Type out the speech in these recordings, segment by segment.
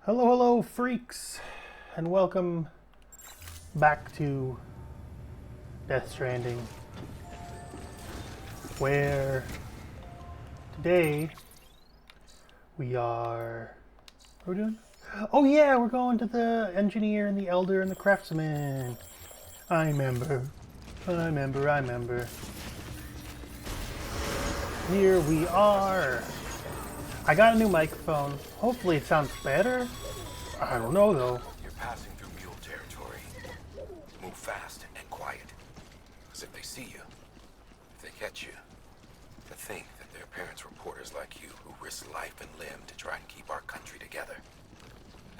Hello, hello, freaks, and welcome back to Death Stranding, where today we are... What are we doing? Oh yeah, we're going to the engineer and the elder and the craftsman. I remember. Here we are. I got a new microphone. Hopefully it sounds better. I don't know though. You're passing through mule territory. Move fast and quiet. Because if they see you, if they catch you, to think that their parents were reporters like you who risked life and limb to try and keep our country together.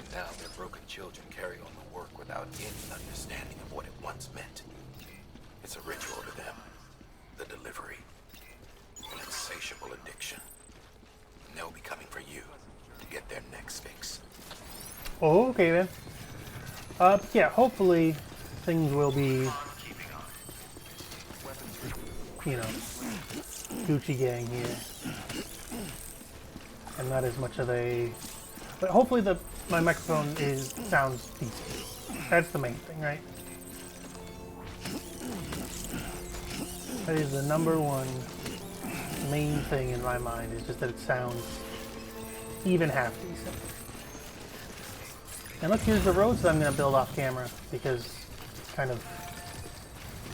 And now their broken children carry on the work without any understanding of what it once meant. It's a ritual to them. The delivery. An insatiable addiction. And they'll be coming for you to get their next fix. Oh, okay then. Yeah, hopefully things will be, you know, Gucci gang here. And not as much of a... But hopefully my microphone sounds decent. That's the main thing, right? That is the number one main thing in my mind, is just that it sounds even half decent. And look, here's the roads that I'm going to build off camera, because it's kind of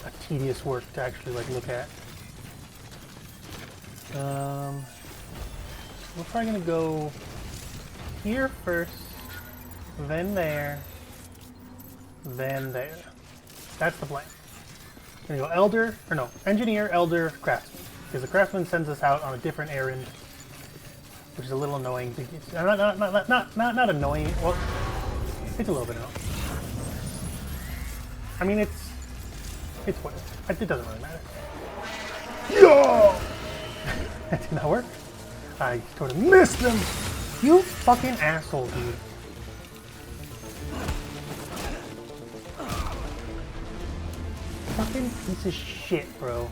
a tedious work to actually look at. We're probably going to go here first, then there, then there. That's the plan. We're going to go engineer, elder, craftsman. Because the craftsman sends us out on a different errand, which is a little annoying. Not annoying. Well, it's a little bit annoying. I mean, it's what it doesn't really matter. Yo! That did not work. I totally missed them. You fucking asshole, dude. Fucking piece of shit, bro.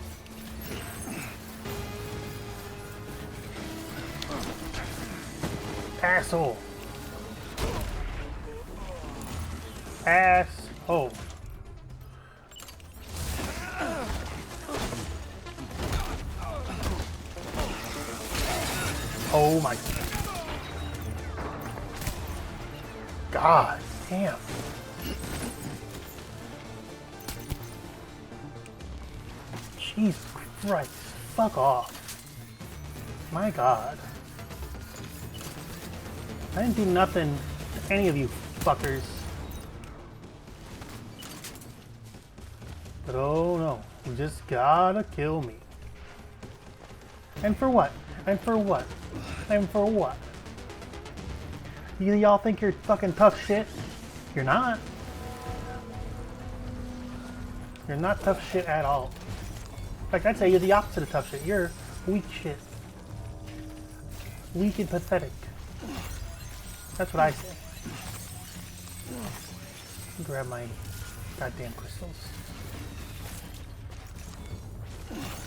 Asshole. Asshole. Oh my God damn. Jesus Christ. Fuck off. My God. I didn't do nothing to any of you fuckers. But oh no, you just gotta kill me. And for what? And for what? And for what? Y'all think you're fucking tough shit? You're not. You're not tough shit at all. In fact, I'd say you're the opposite of tough shit. You're weak shit. Weak and pathetic. That's what I say. Grab my goddamn crystals.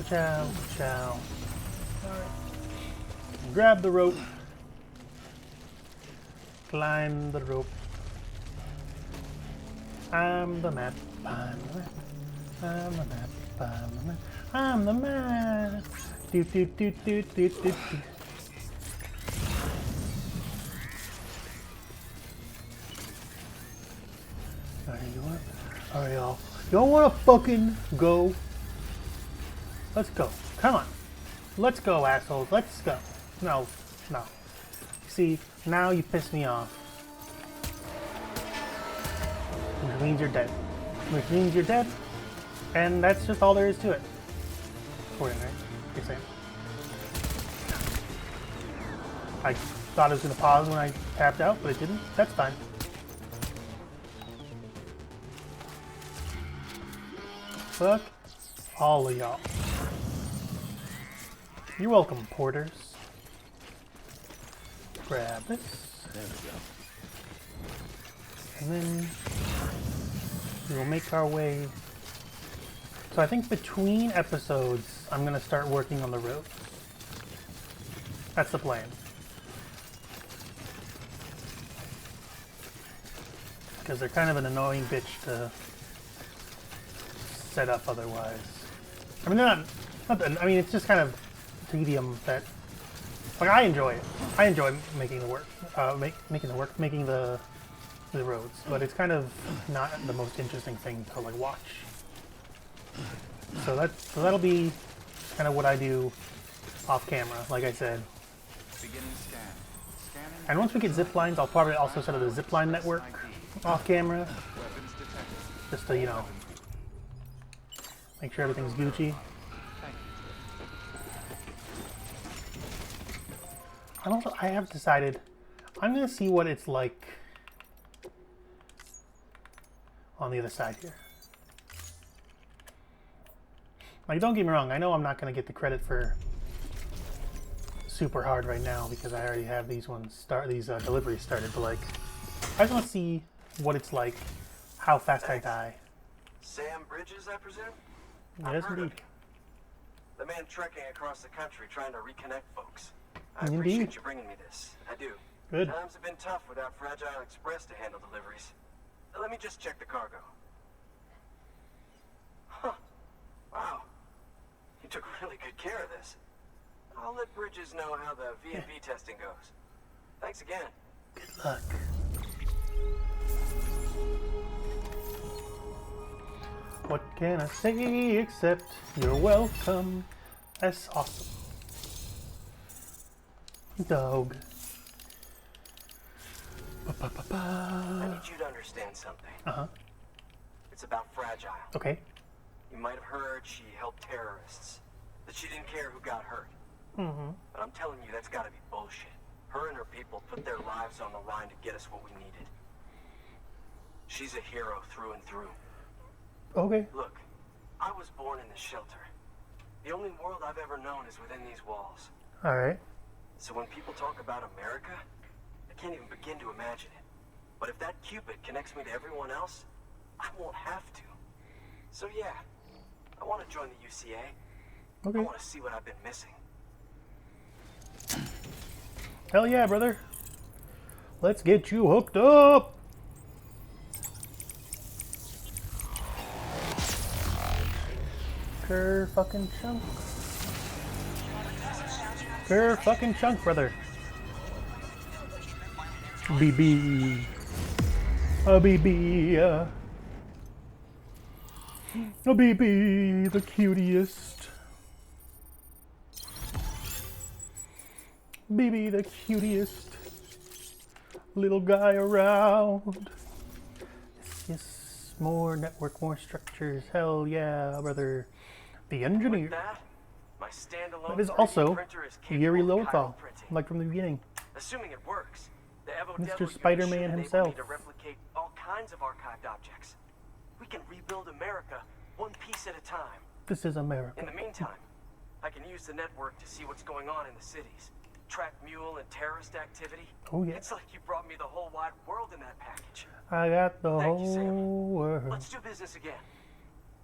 Chow, chow. Alright. Grab the rope. Climb the rope. I'm the map. I'm the map. I'm the map. I'm the map. I'm the map. Do do do do do do do. Alright, you want? Alright, y'all. Y'all wanna fucking go? Let's go. Come on. Let's go, assholes. Let's go. No. No. See, now you piss me off. Which means you're dead. Which means you're dead. And that's just all there is to it. According, right? You're saying. I thought it was going to pause when I tapped out, but it didn't. That's fine. Fuck all of y'all. You're welcome, porters. Grab this. There we go. And then we'll make our way. So I think between episodes, I'm going to start working on the road. That's the plan. because they're kind of an annoying bitch to set up otherwise. I mean, they're I mean, it's just kind of tedium that, like, I enjoy it. I enjoy making the work, making the roads, but it's kind of not the most interesting thing to like watch. So that'll be kind of what I do off camera, like I said. And once we get zip lines, I'll probably also set up the zipline network off camera, just to, you know, make sure everything's Gucci. And also, I have decided I'm gonna see what it's like on the other side here. Like, don't get me wrong, I know I'm not gonna get the credit for super hard right now because I already have these deliveries started, but like, I just want to see what it's like, how fast I die. Sam Bridges, I presume? Yes, indeed. The man trekking across the country trying to reconnect folks. I Indeed. appreciate you bringing me this. I do. Good. Times have been tough without Fragile Express to handle deliveries. Let me just check the cargo. Huh. Wow. You took really good care of this. I'll let Bridges know how the V&V testing goes. Thanks again. Good luck. What can I say except you're welcome? That's awesome. Dog. I need you to understand something. Uh-huh. It's about Fragile. Okay. You might have heard she helped terrorists. That she didn't care who got hurt. Mm-hmm. But I'm telling you, that's gotta be bullshit. Her and her people put their lives on the line to get us what we needed. She's a hero through and through. Okay. Look, I was born in this shelter. The only world I've ever known is within these walls. All right. So when people talk about America, I can't even begin to imagine it. But if that Cupid connects me to everyone else, I won't have to. So yeah, I want to join the UCA. Okay. I want to see what I've been missing. Hell yeah, brother. Let's get you hooked up. Ker fucking chunk. Ker fucking chunk, brother. BB. A BB. A BB, the cutest. BB, the cutest little guy around. Yes, more network, more structures. Hell yeah, brother. The engineer. With that, my standalone That is 3D also printer is capable Yuri of Lowenthal, chiral printing. like from the beginning. Assuming it works, the Evo Mr. Devil Spider-Man unit should enable himself. me to replicate all kinds of archived objects. We can rebuild America one piece at a time. This is America. In the meantime, I can use the network to see what's going on in the cities. Track mule and terrorist activity. Oh yeah. It's like you brought me the whole wide world in that package. I got the Thank you, Sam. whole world Let's do business again.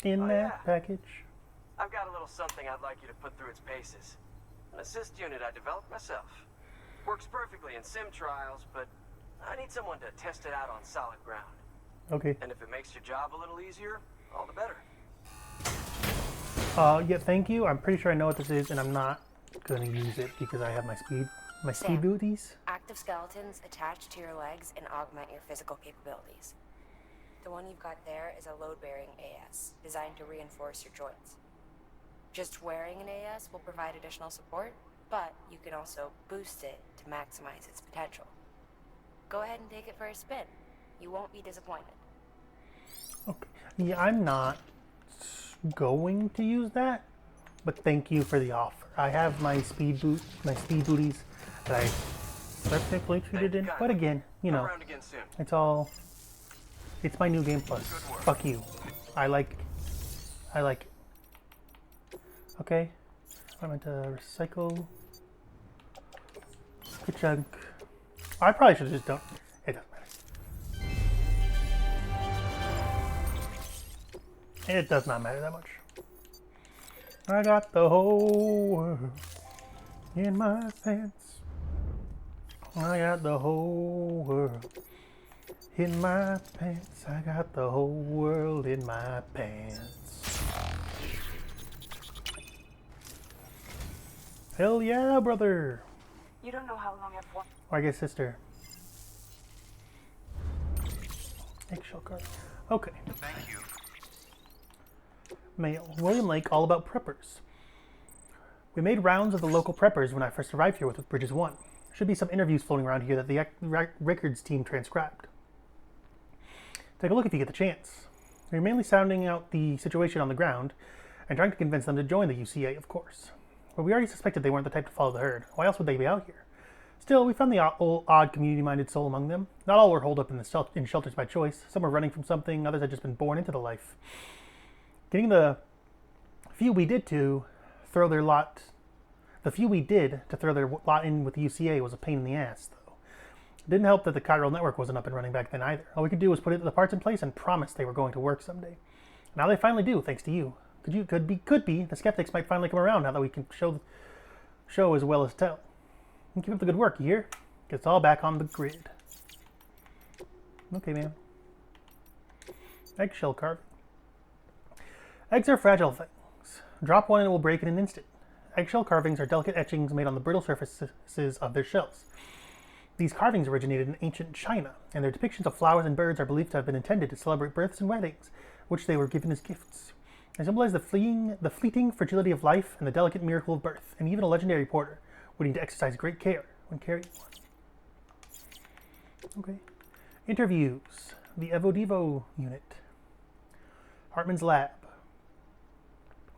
in Oh, that yeah. package. I've got a little something I'd like you to put through its paces. An assist unit I developed myself. Works perfectly in sim trials, but I need someone to test it out on solid ground. Okay. And if it makes your job a little easier, all the better. Yeah, thank you. I'm pretty sure I know what this is, and I'm not gonna use it because I have my speed Sam. booties. Active skeletons attach to your legs and augment your physical capabilities. The one you've got there is a load-bearing AS, designed to reinforce your joints. Just wearing an AS will provide additional support, but you can also boost it to maximize its potential. Go ahead and take it for a spin. You won't be disappointed. Okay. Yeah, I'm not going to use that, but thank you for the offer. I have my speed booties that I technically treated in, but again, you know, Around again soon. it's my new game plus. Fuck you. I like it. Okay, I'm going to recycle. Good chunk. I probably should have just done. It doesn't matter. It does not matter that much. I got the whole world in my pants. I got the whole world in my pants. I got the whole world in my pants. Hell yeah, brother. You don't know how long I've wanted. Or I guess sister. Eggshell card. Okay. Thank you. Mail. William Lake, all about preppers. We made rounds of the local preppers when I first arrived here with Bridges 1. Should be some interviews floating around here that the records team transcribed. Take a look if you get the chance. We're mainly sounding out the situation on the ground and trying to convince them to join the UCA, of course. But we already suspected they weren't the type to follow the herd. Why else would they be out here? Still, we found the odd community-minded soul among them. Not all were holed up in shelters by choice. Some were running from something, others had just been born into the life. Getting the few we did to throw their lot in with the UCA was a pain in the ass, though. It didn't help that the chiral network wasn't up and running back then either. All we could do was put the parts in place and promise they were going to work someday. Now they finally do, thanks to you. Could be. The skeptics might finally come around now that we can show as well as tell. And keep up the good work, you hear? Get us all back on the grid. Okay, man. Eggshell carving. Eggs are fragile things. Drop one and it will break in an instant. Eggshell carvings are delicate etchings made on the brittle surfaces of their shells. These carvings originated in ancient China, and their depictions of flowers and birds are believed to have been intended to celebrate births and weddings, which they were given as gifts. They symbolize the fleeting fragility of life and the delicate miracle of birth, and even a legendary porter would need to exercise great care when carrying one. Okay. Interviews. The Evo Devo unit. Hartman's lab.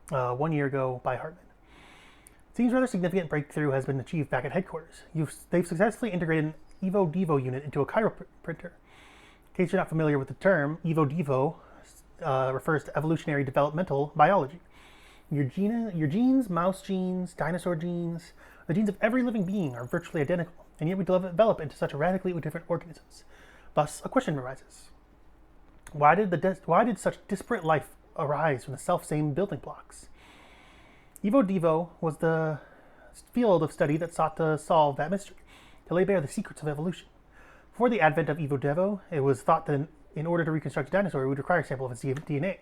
1 year ago by Hartman. Seems rather significant breakthrough has been achieved back at headquarters. They've successfully integrated an Evo Devo unit into a chiral printer. In case you're not familiar with the term, Evo Devo refers to evolutionary developmental biology. Your genes, mouse genes, dinosaur genes, the genes of every living being are virtually identical, and yet we develop into such radically different organisms. Thus, a question arises. Why did such disparate life arise from the self-same building blocks? Evo Devo was the field of study that sought to solve that mystery, to lay bare the secrets of evolution. Before the advent of Evo Devo, it was thought that in order to reconstruct a dinosaur, we would require a sample of its DNA.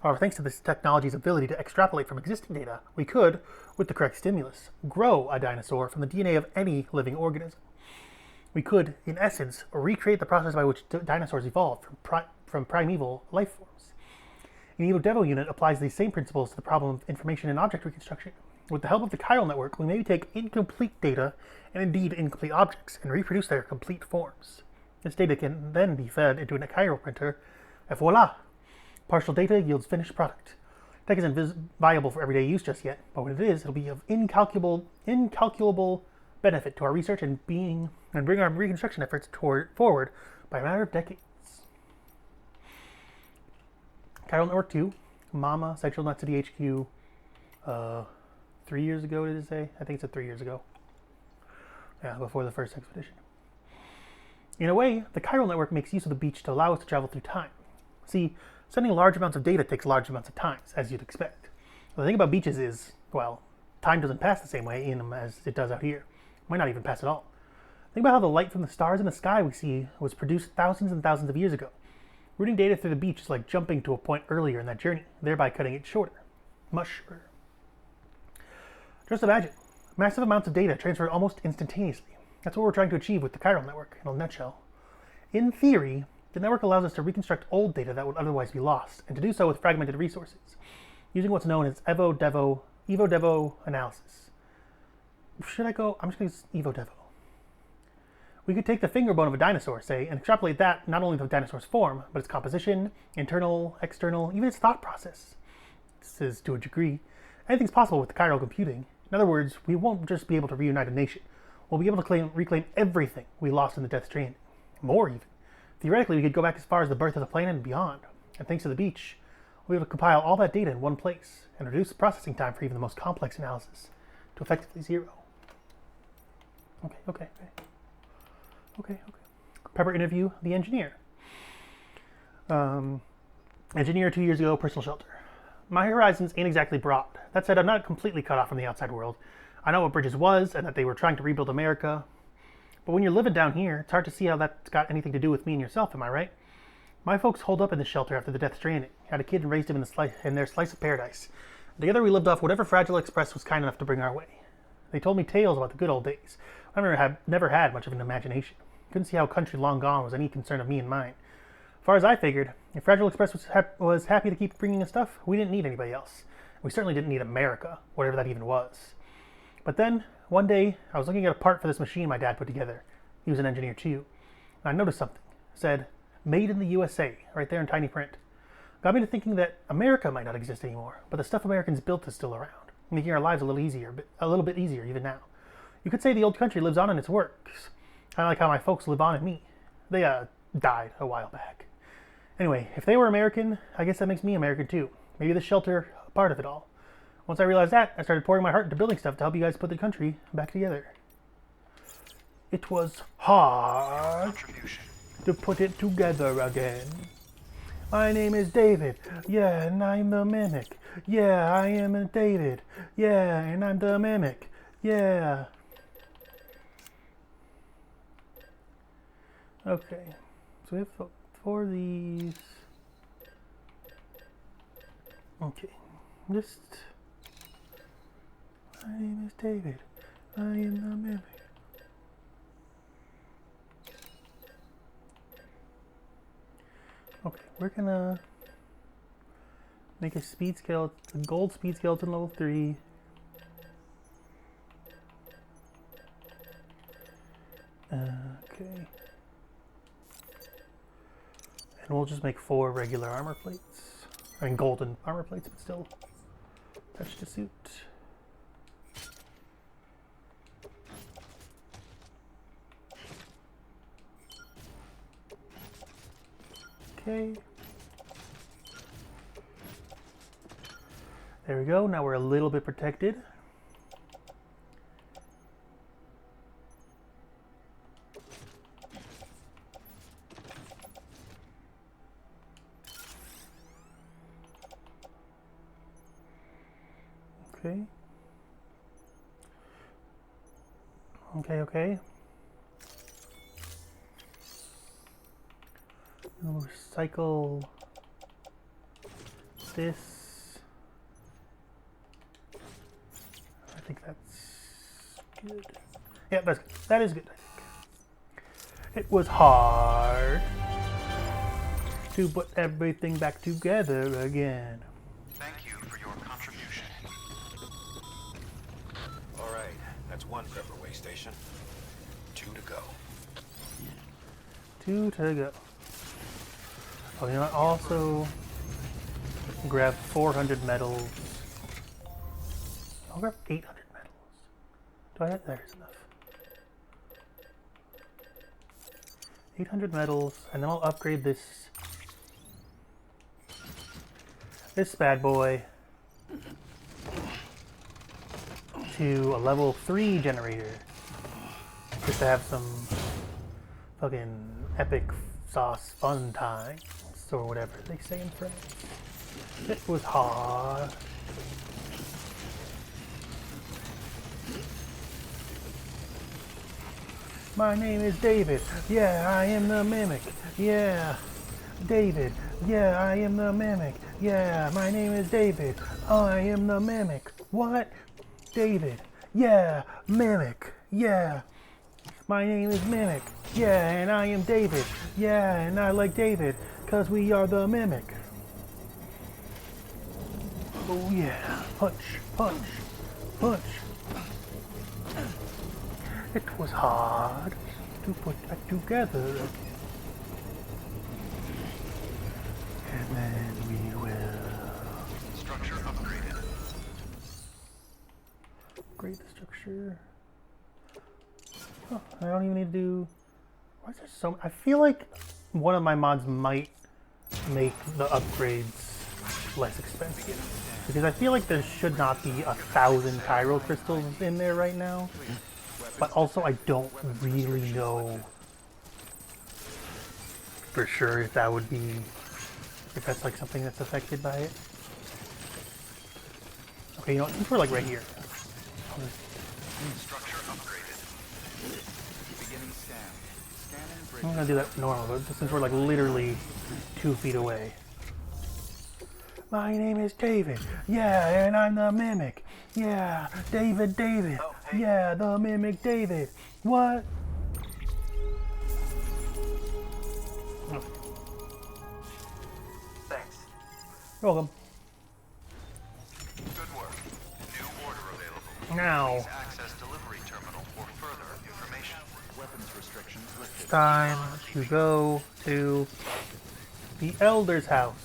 However, thanks to this technology's ability to extrapolate from existing data, we could, with the correct stimulus, grow a dinosaur from the DNA of any living organism. We could, in essence, recreate the process by which dinosaurs evolved from primeval life forms. An Evo Devo unit applies these same principles to the problem of information and object reconstruction. With the help of the chiral network, we may take incomplete data, and indeed incomplete objects, and reproduce their complete forms. This data can then be fed into a chiral printer, and voila! Partial data yields finished product. Tech isn't viable for everyday use just yet, but when it is, it'll be of incalculable benefit to our research and bring our reconstruction efforts forward by a matter of decades. Chiral Network 2, Mama, Central Nut City HQ, 3 years ago, did it say? I think it said 3 years ago. Yeah, before the first expedition. In a way, the chiral network makes use of the beach to allow us to travel through time. See, sending large amounts of data takes large amounts of time, as you'd expect. The thing about beaches is, well, time doesn't pass the same way in them as it does out here. It might not even pass at all. Think about how the light from the stars in the sky we see was produced thousands and thousands of years ago. Routing data through the beach is like jumping to a point earlier in that journey, thereby cutting it shorter. Much shorter. Just imagine, massive amounts of data transferred almost instantaneously. That's what we're trying to achieve with the chiral network, in a nutshell. In theory, the network allows us to reconstruct old data that would otherwise be lost, and to do so with fragmented resources, using what's known as Evo Devo analysis. Should I go? I'm just going to use Evo Devo. We could take the finger bone of a dinosaur, say, and extrapolate that not only the dinosaur's form, but its composition, internal, external, even its thought process. This is, to a degree, anything's possible with the chiral computing. In other words, we won't just be able to reunite a nation. We'll be able to reclaim everything we lost in the Death Stranding. More, even. Theoretically, we could go back as far as the birth of the planet and beyond. And thanks to the beach, we'll be able to compile all that data in one place, and reduce the processing time for even the most complex analysis to effectively zero. Okay. Pepper interview the engineer. Engineer 2 years ago, personal shelter. My horizons ain't exactly broad. That said, I'm not completely cut off from the outside world. I know what Bridges was, and that they were trying to rebuild America. But when you're living down here, it's hard to see how that's got anything to do with me and yourself, am I right? My folks holed up in the shelter after the death stranding. Had a kid and raised him in their slice of paradise. Together we lived off whatever Fragile Express was kind enough to bring our way. They told me tales about the good old days. I never had much of an imagination. Couldn't see how a country long gone was any concern of me and mine. As far as I figured, if Fragile Express was happy to keep bringing us stuff, we didn't need anybody else. We certainly didn't need America, whatever that even was. But then, one day, I was looking at a part for this machine my dad put together. He was an engineer too. And I noticed something. It said, "Made in the USA," right there in tiny print. Got me to thinking that America might not exist anymore, but the stuff Americans built is still around, making our lives a little bit easier even now. You could say the old country lives on in its works. Kind of like how my folks live on in me. They, died a while back. Anyway, if they were American, I guess that makes me American too. Maybe the shelter, a part of it all. Once I realized that, I started pouring my heart into building stuff to help you guys put the country back together. It was hard to put it together again. My name is David. Yeah, and I'm the mimic. Yeah, I am David. Yeah, and I'm the mimic. Yeah. Okay, so we have 4 of these. Okay, just... My name is David. I am the mimic. Okay, we're gonna make a speed skeleton, a gold speed skeleton level 3. Okay. And we'll just make 4 regular armor plates. I mean golden armor plates, but still attached to suit. Okay. There we go. Now we're a little bit protected. Okay. Okay. We'll recycle this. I think that's good. Yeah, that is good, I think. It was hard to put everything back together again. Thank you for your contribution. All right, that's 1 prepper way station. 2 to go. 2 to go. Oh, you know what? Also grab 400 metals. I'll grab 800 metals. Do I have? There's enough. 800 metals, and then I'll upgrade this bad boy to a level 3 generator. Just to have some fucking epic sauce fun time. Or whatever they say in France. It was hard. My name is David. Yeah, I am the mimic. Yeah, David. Yeah, I am the mimic. Yeah, my name is David. I am the mimic. What? David. Yeah, mimic. Yeah. My name is Mimic. Yeah, and I am David. Yeah, and I like David, because we are the Mimic. Oh yeah. Punch, punch, punch. It was hard to put that together again. And then we will... Structure upgraded. Upgrade the structure. Oh, I don't even need to do... Why is there so... I feel like one of my mods might make the upgrades less expensive. Because I feel like there should not be 1,000 Tyro crystals in there right now. But also I don't really know for sure if that would be... if that's like something that's affected by it. Okay, you know what? Since we're like right here. Structure upgraded. Beginning I'm gonna do that normal, but since we're like literally 2 feet away. My name is David. Yeah, and I'm the mimic. Yeah, David. Oh, hey. Yeah, the mimic David. What? Thanks. You're welcome. Good work. New order available. Now, Please access delivery terminal for further information. Weapons restrictions lifted. it's time to go to the Elder's house.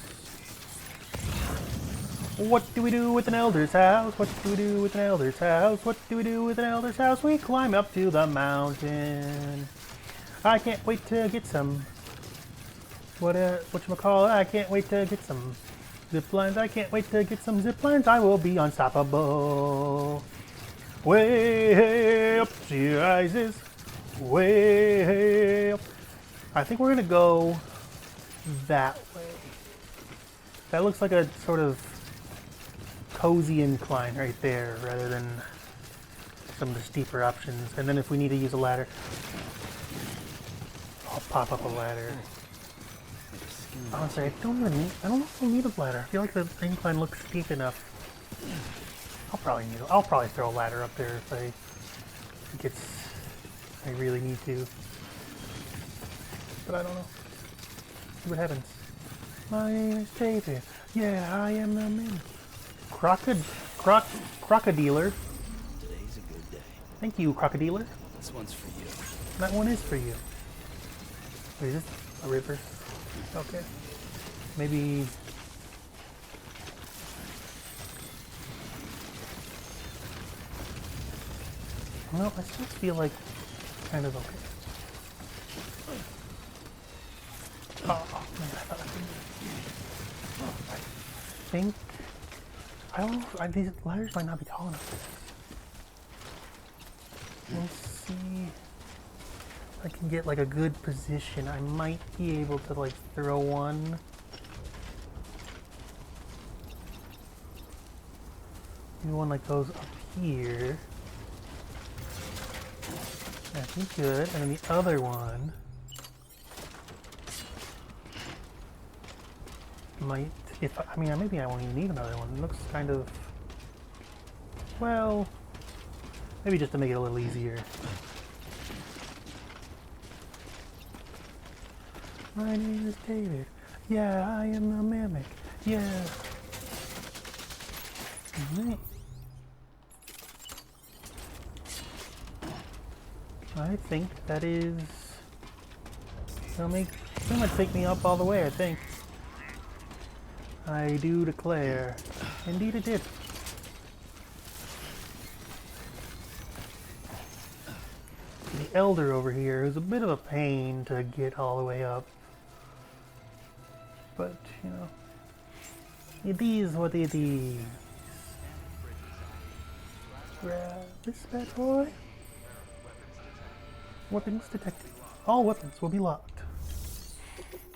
What do we do with an Elder's house? What do we do with an Elder's house? What do we do with an Elder's house? We climb up to the mountain. I can't wait to get some. Whatchamacallit? I can't wait to get some zip lines. I can't wait to get some zip lines. I will be unstoppable. Way up, she rises. Way up. I think we're gonna go that way. That looks like a sort of cozy incline right there, rather than some of the steeper options. And then if we need to use a ladder, I'll pop up a ladder. Honestly, I don't know if I'll need a ladder. I feel like the incline looks steep enough. I'll probably throw a ladder up there if I really need to. But I don't know. See what happens. My name is David. Yeah, I am the man. Crocodiler. Today's a good day. Thank you, Crocodiler. This one's for you. That one is for you. Wait, is this a river? Okay. Maybe... No, I still feel like kind of okay. Oh, man, I thought I think... I don't know if these ladders might not be tall enough. Let's see if I can get like a good position. I might be able to like throw one. Maybe one like goes up here. That'd be good. And then the other one might, I mean, maybe I won't even need another one. It looks kind of, well, maybe just to make it a little easier. My name is David. Yeah, I am the mimic. Yeah. Alright. I think that is gonna take me up all the way, I think. I do declare. Indeed it did. The elder over here is a bit of a pain to get all the way up. But, you know, it is what it is. Grab this bad boy. Weapons detected. All weapons will be locked.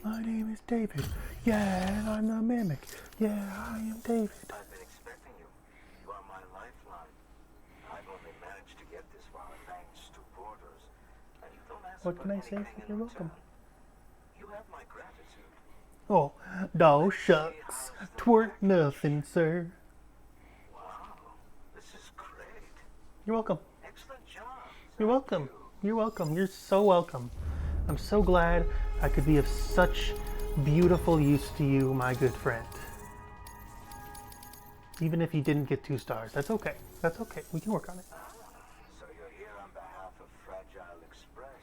My name is David. Yeah, and I'm the mimic. Yeah, I am David. I've been expecting you. You are my lifeline. I've only managed to get this far thanks to Borders. And you don't ask What for can I say? anything in You're return. welcome. You have my gratitude. Oh, dog shucks. Twerk nothing, sir. Wow, this is great. You're welcome. Excellent job. You're welcome. You're welcome. You're so welcome. I'm so glad I could be of such beautiful use to you, my good friend. Even if you didn't get 2 stars, that's okay. That's okay. We can work on it. So you're here on behalf of Fragile Express.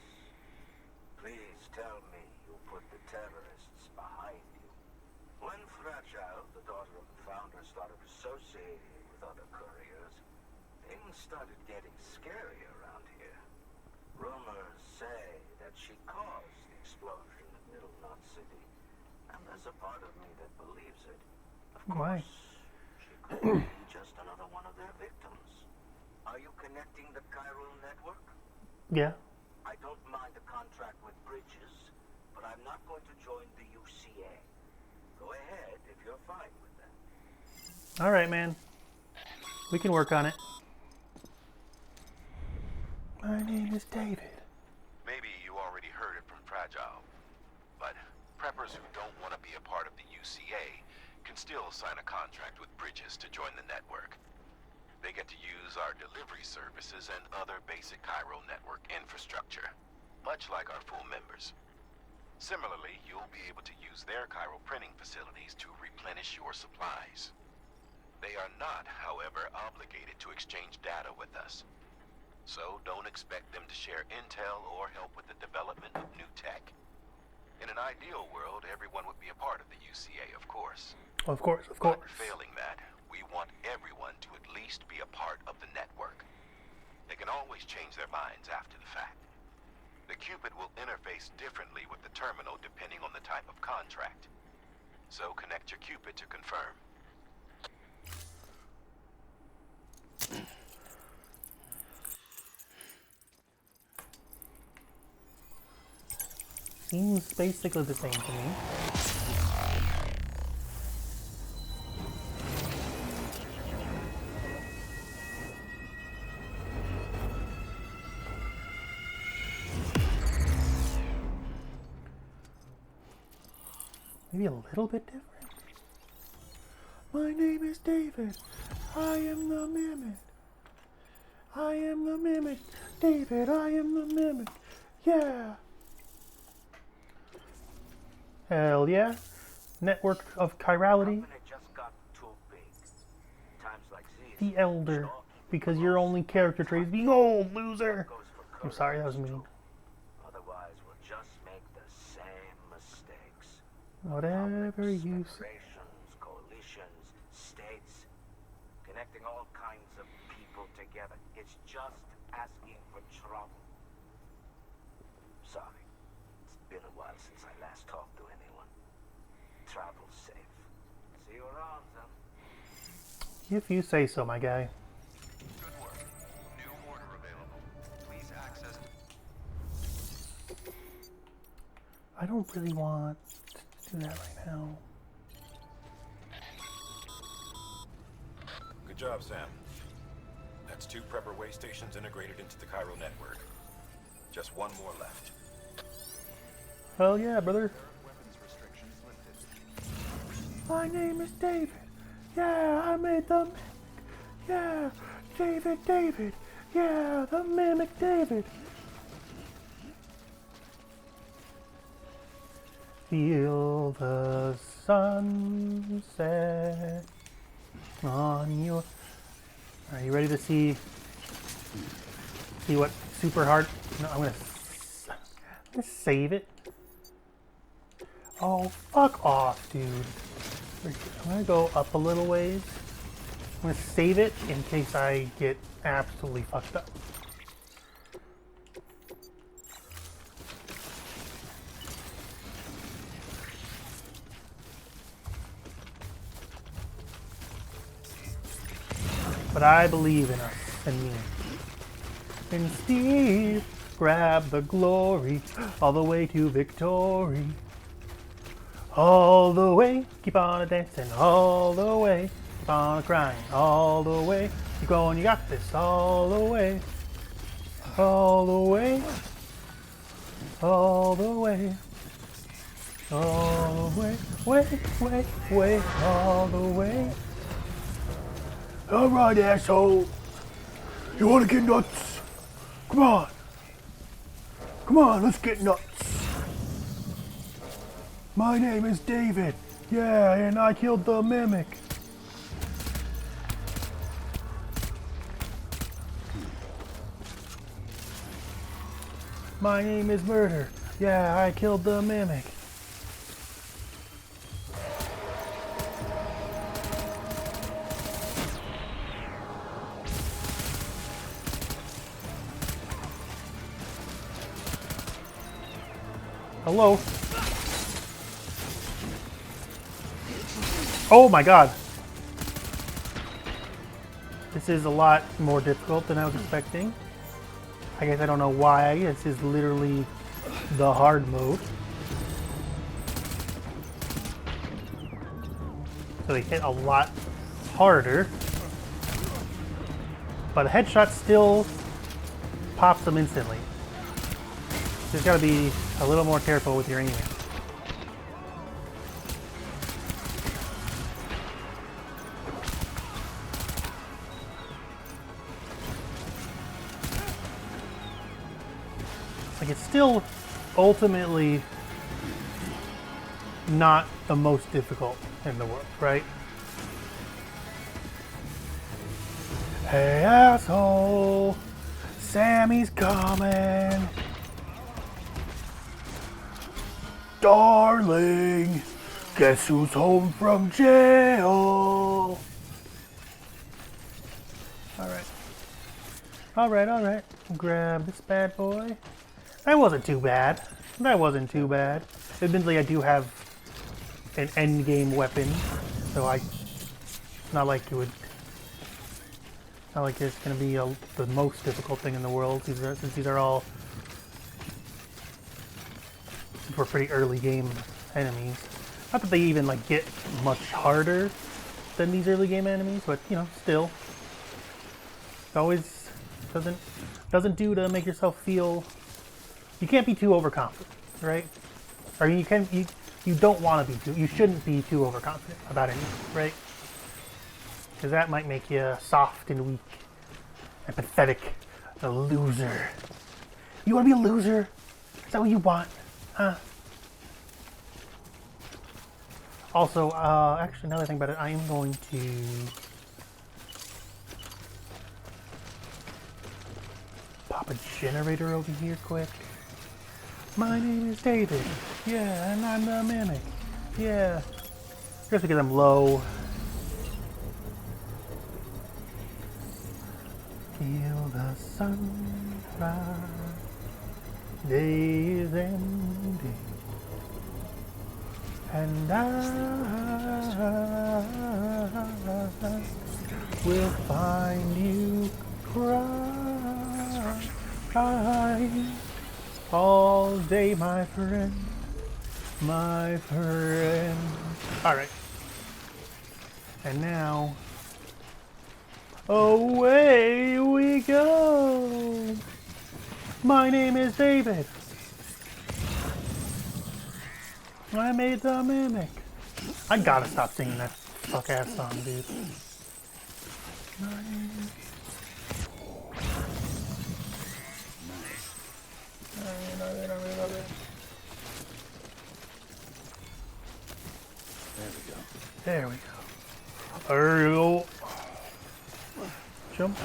Please tell me you put the terrorists behind you. When Fragile, the daughter of the founder, started associating with other couriers, things started getting scary around here. Rumors say that she caused the explosion in Middle Knot City, and there's a part of me that believes it. Of Why? course, she could be just another one of their victims. Are you connecting the chiral network? Yeah. I don't mind a contract with Bridges, but I'm not going to join the UCA. Go ahead if you're fine with that. Alright, man. We can work on it. My name is David. Maybe you already heard it from Fragile. members who don't want to be a part of the UCA can still sign a contract with Bridges to join the network. They get to use our delivery services and other basic Cairo network infrastructure, much like our full members. Similarly, you'll be able to use their Cairo printing facilities to replenish your supplies. They are not, however, obligated to exchange data with us. So don't expect them to share intel or help with the development of new tech. In an ideal world, everyone would be a part of the UCA, of course. Of course, of course. But failing that, we want everyone to at least be a part of the network. They can always change their minds after the fact. The Cupid will interface differently with the terminal depending on the type of contract. So connect your Cupid to confirm. Seems basically the same to me. Maybe a little bit different. My name is David. I am the Mimic. I am the Mimic. David, I am the Mimic. Yeah. Hell yeah. Network of chirality. Just got too big. Times like these, The Elder. Because your only character trait is being old, loser. I'm sorry, that was mean. Otherwise, we'll just make the same mistakes. Whatever you say. Federations, coalitions, states, connecting all kinds of people together. It's just asking for trouble. Sorry, it's been a while since I last talked to anyone. Travel safe. See you around, then. If you say so, my guy. Good work. New order available. Please access. I don't really want to do that right now. Good job, Sam. That's 2 prepper way stations integrated into the Cairo network. Just 1 more left. Hell yeah, brother. Weapons restrictions lifted. My name is David. Yeah, I made the Mimic. Yeah, David. Yeah, the Mimic David. Feel the sunset on your... Are you ready to see what super hard... No, I'm gonna save it. Oh, fuck off, dude. I'm gonna go up a little ways. I'm gonna save it in case I get absolutely fucked up. But I believe in us and me. And Steve, grab the glory all the way to victory. All the way, keep on dancing, all the way, keep on crying, all the way, keep going, you got this, all the way, all the way, all the way, all the way, way, all the way. Alright, asshole, you wanna get nuts? Come on, let's get nuts. My name is David. Yeah, and I killed the Mimic. My name is Murder. Yeah, I killed the Mimic. Hello? Oh my god. This is a lot more difficult than I was expecting. I guess I don't know why. This is literally the hard mode. So they hit a lot harder. But a headshot still pops them instantly. Just gotta be a little more careful with your aiming. it's still ultimately not the most difficult in the world, right? Hey asshole, Sammy's coming. Darling, guess who's home from jail? Alright. Grab this bad boy. That wasn't too bad. Admittedly, I do have an endgame weapon, so not like it would. Not like it's gonna be the most difficult thing in the world. Since these are all for pretty early game enemies. Not that they even like get much harder than these early game enemies, but you know, still, it always doesn't do to make yourself feel. You can't be too overconfident, right? Or you don't want to be too. You shouldn't be too overconfident about anything, right? Because that might make you soft and weak and pathetic, a loser. You want to be a loser? Is that what you want? Huh? Also, actually, now that I think about it, I am going to pop a generator over here quick. My name is David. Yeah, and I'm the mimic. Yeah. Just because I'm low. Feel the sunrise. Day is ending. And I will find you crying all day, my friend. My friend. Alright. And now, away we go. My name is David. I made the mimic. I gotta stop singing that fuck ass song, dude. I love it. There we go. There you go. Jump.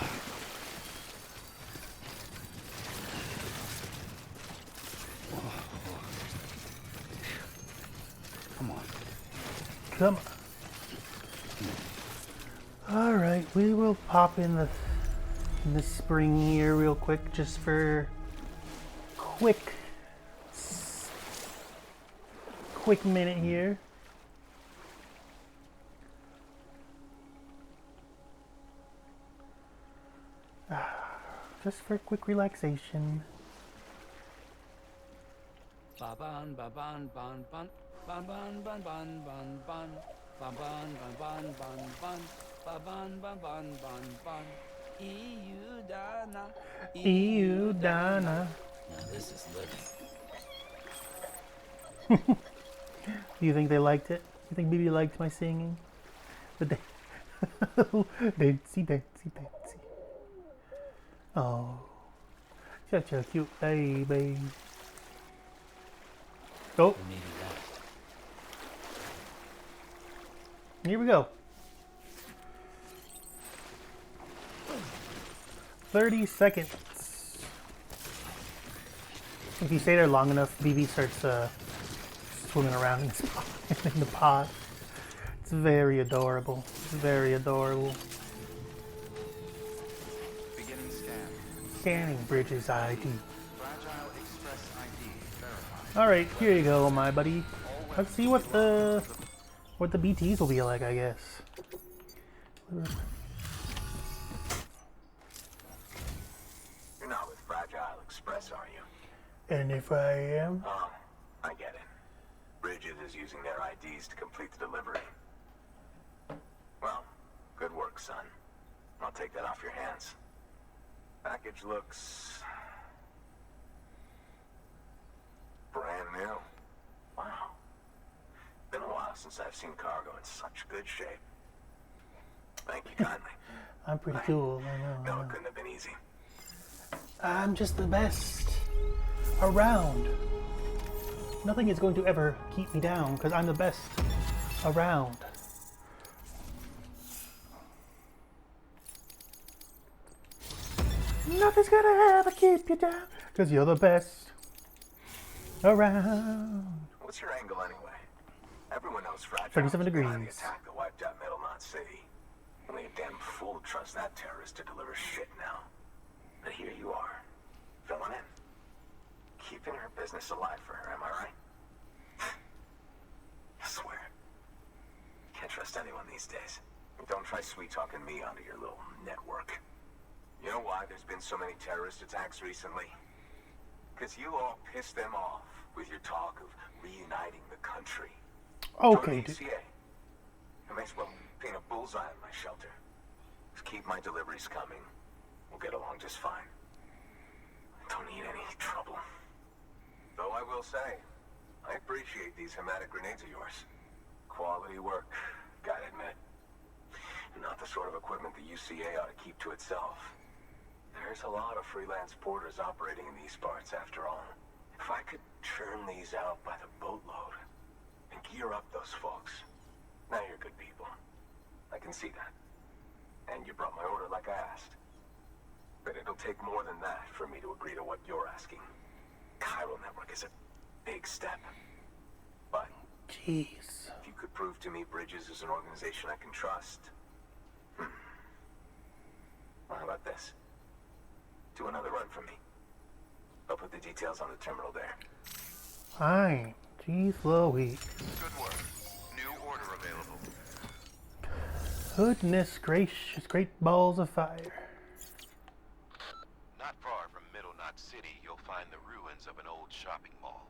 Come on. Alright, we will pop in the spring here real quick, just for quick minute here. Just for quick relaxation. Ba-ban, ba-ban, ban, ban. Ban ban ban ban ban ban ban ban ban ban ban ban ban ban ban ban ban EU Dana. Now this is living. Do you think they liked it? You think maybe liked my singing? Did they? Dancey. Oh, such a cute baby. Oh. Here we go. 30 seconds. If you stay there long enough, BB starts swimming around in the pot. It's very adorable. Beginning scan. Scanning Bridges ID. Fragile Express ID verified. Alright, here you go, my buddy. Let's see what the BTs will be like, I guess. You're not with Fragile Express, are you? And if I am? Oh, I get it. Bridget is using their IDs to complete the delivery. Well, good work, son. I'll take that off your hands. Package looks brand new. Wow. Been a while since I've seen cargo in such good shape. Thank you kindly. I'm pretty cool, I know. It couldn't have been easy. I'm just the best. around. Nothing is going to ever keep me down because I'm the best around. Nothing's gonna ever keep you down because you're the best around. What's your angle anyway? Everyone knows Fragile 37 was behind degrees. the attack that wiped out Middle Knot City. Only a damn fool trusts that terrorist to deliver shit now. But here you are, filling in. Keeping her business alive for her, am I right? I swear. Can't trust anyone these days. Don't try sweet-talking me onto your little network. You know why there's been so many terrorist attacks recently? Because you all pissed them off with your talk of reuniting the country. Okay, Join the ECA. I may as well paint a bullseye on my shelter. Just keep my deliveries coming. We'll get along just fine. Don't need any trouble. Though I will say, I appreciate these hematic grenades of yours. Quality work, gotta admit. Not the sort of equipment the UCA ought to keep to itself. There's a lot of freelance porters operating in these parts, after all. If I could churn these out by the boatload and gear up those folks. Now you're good people. I can see that. And you brought my order like I asked. But it'll take more than that for me to agree to what you're asking. Chiral Network is a big step. But jeez. if you could prove to me Bridges is an organization I can trust. Well, how about this? Do another run for me. I'll put the details on the terminal there. Fine. Jeez Louise. Good work. New order available. Goodness gracious, great balls of fire. Not far from Middle Knot City, you'll find the ruins of an old shopping mall.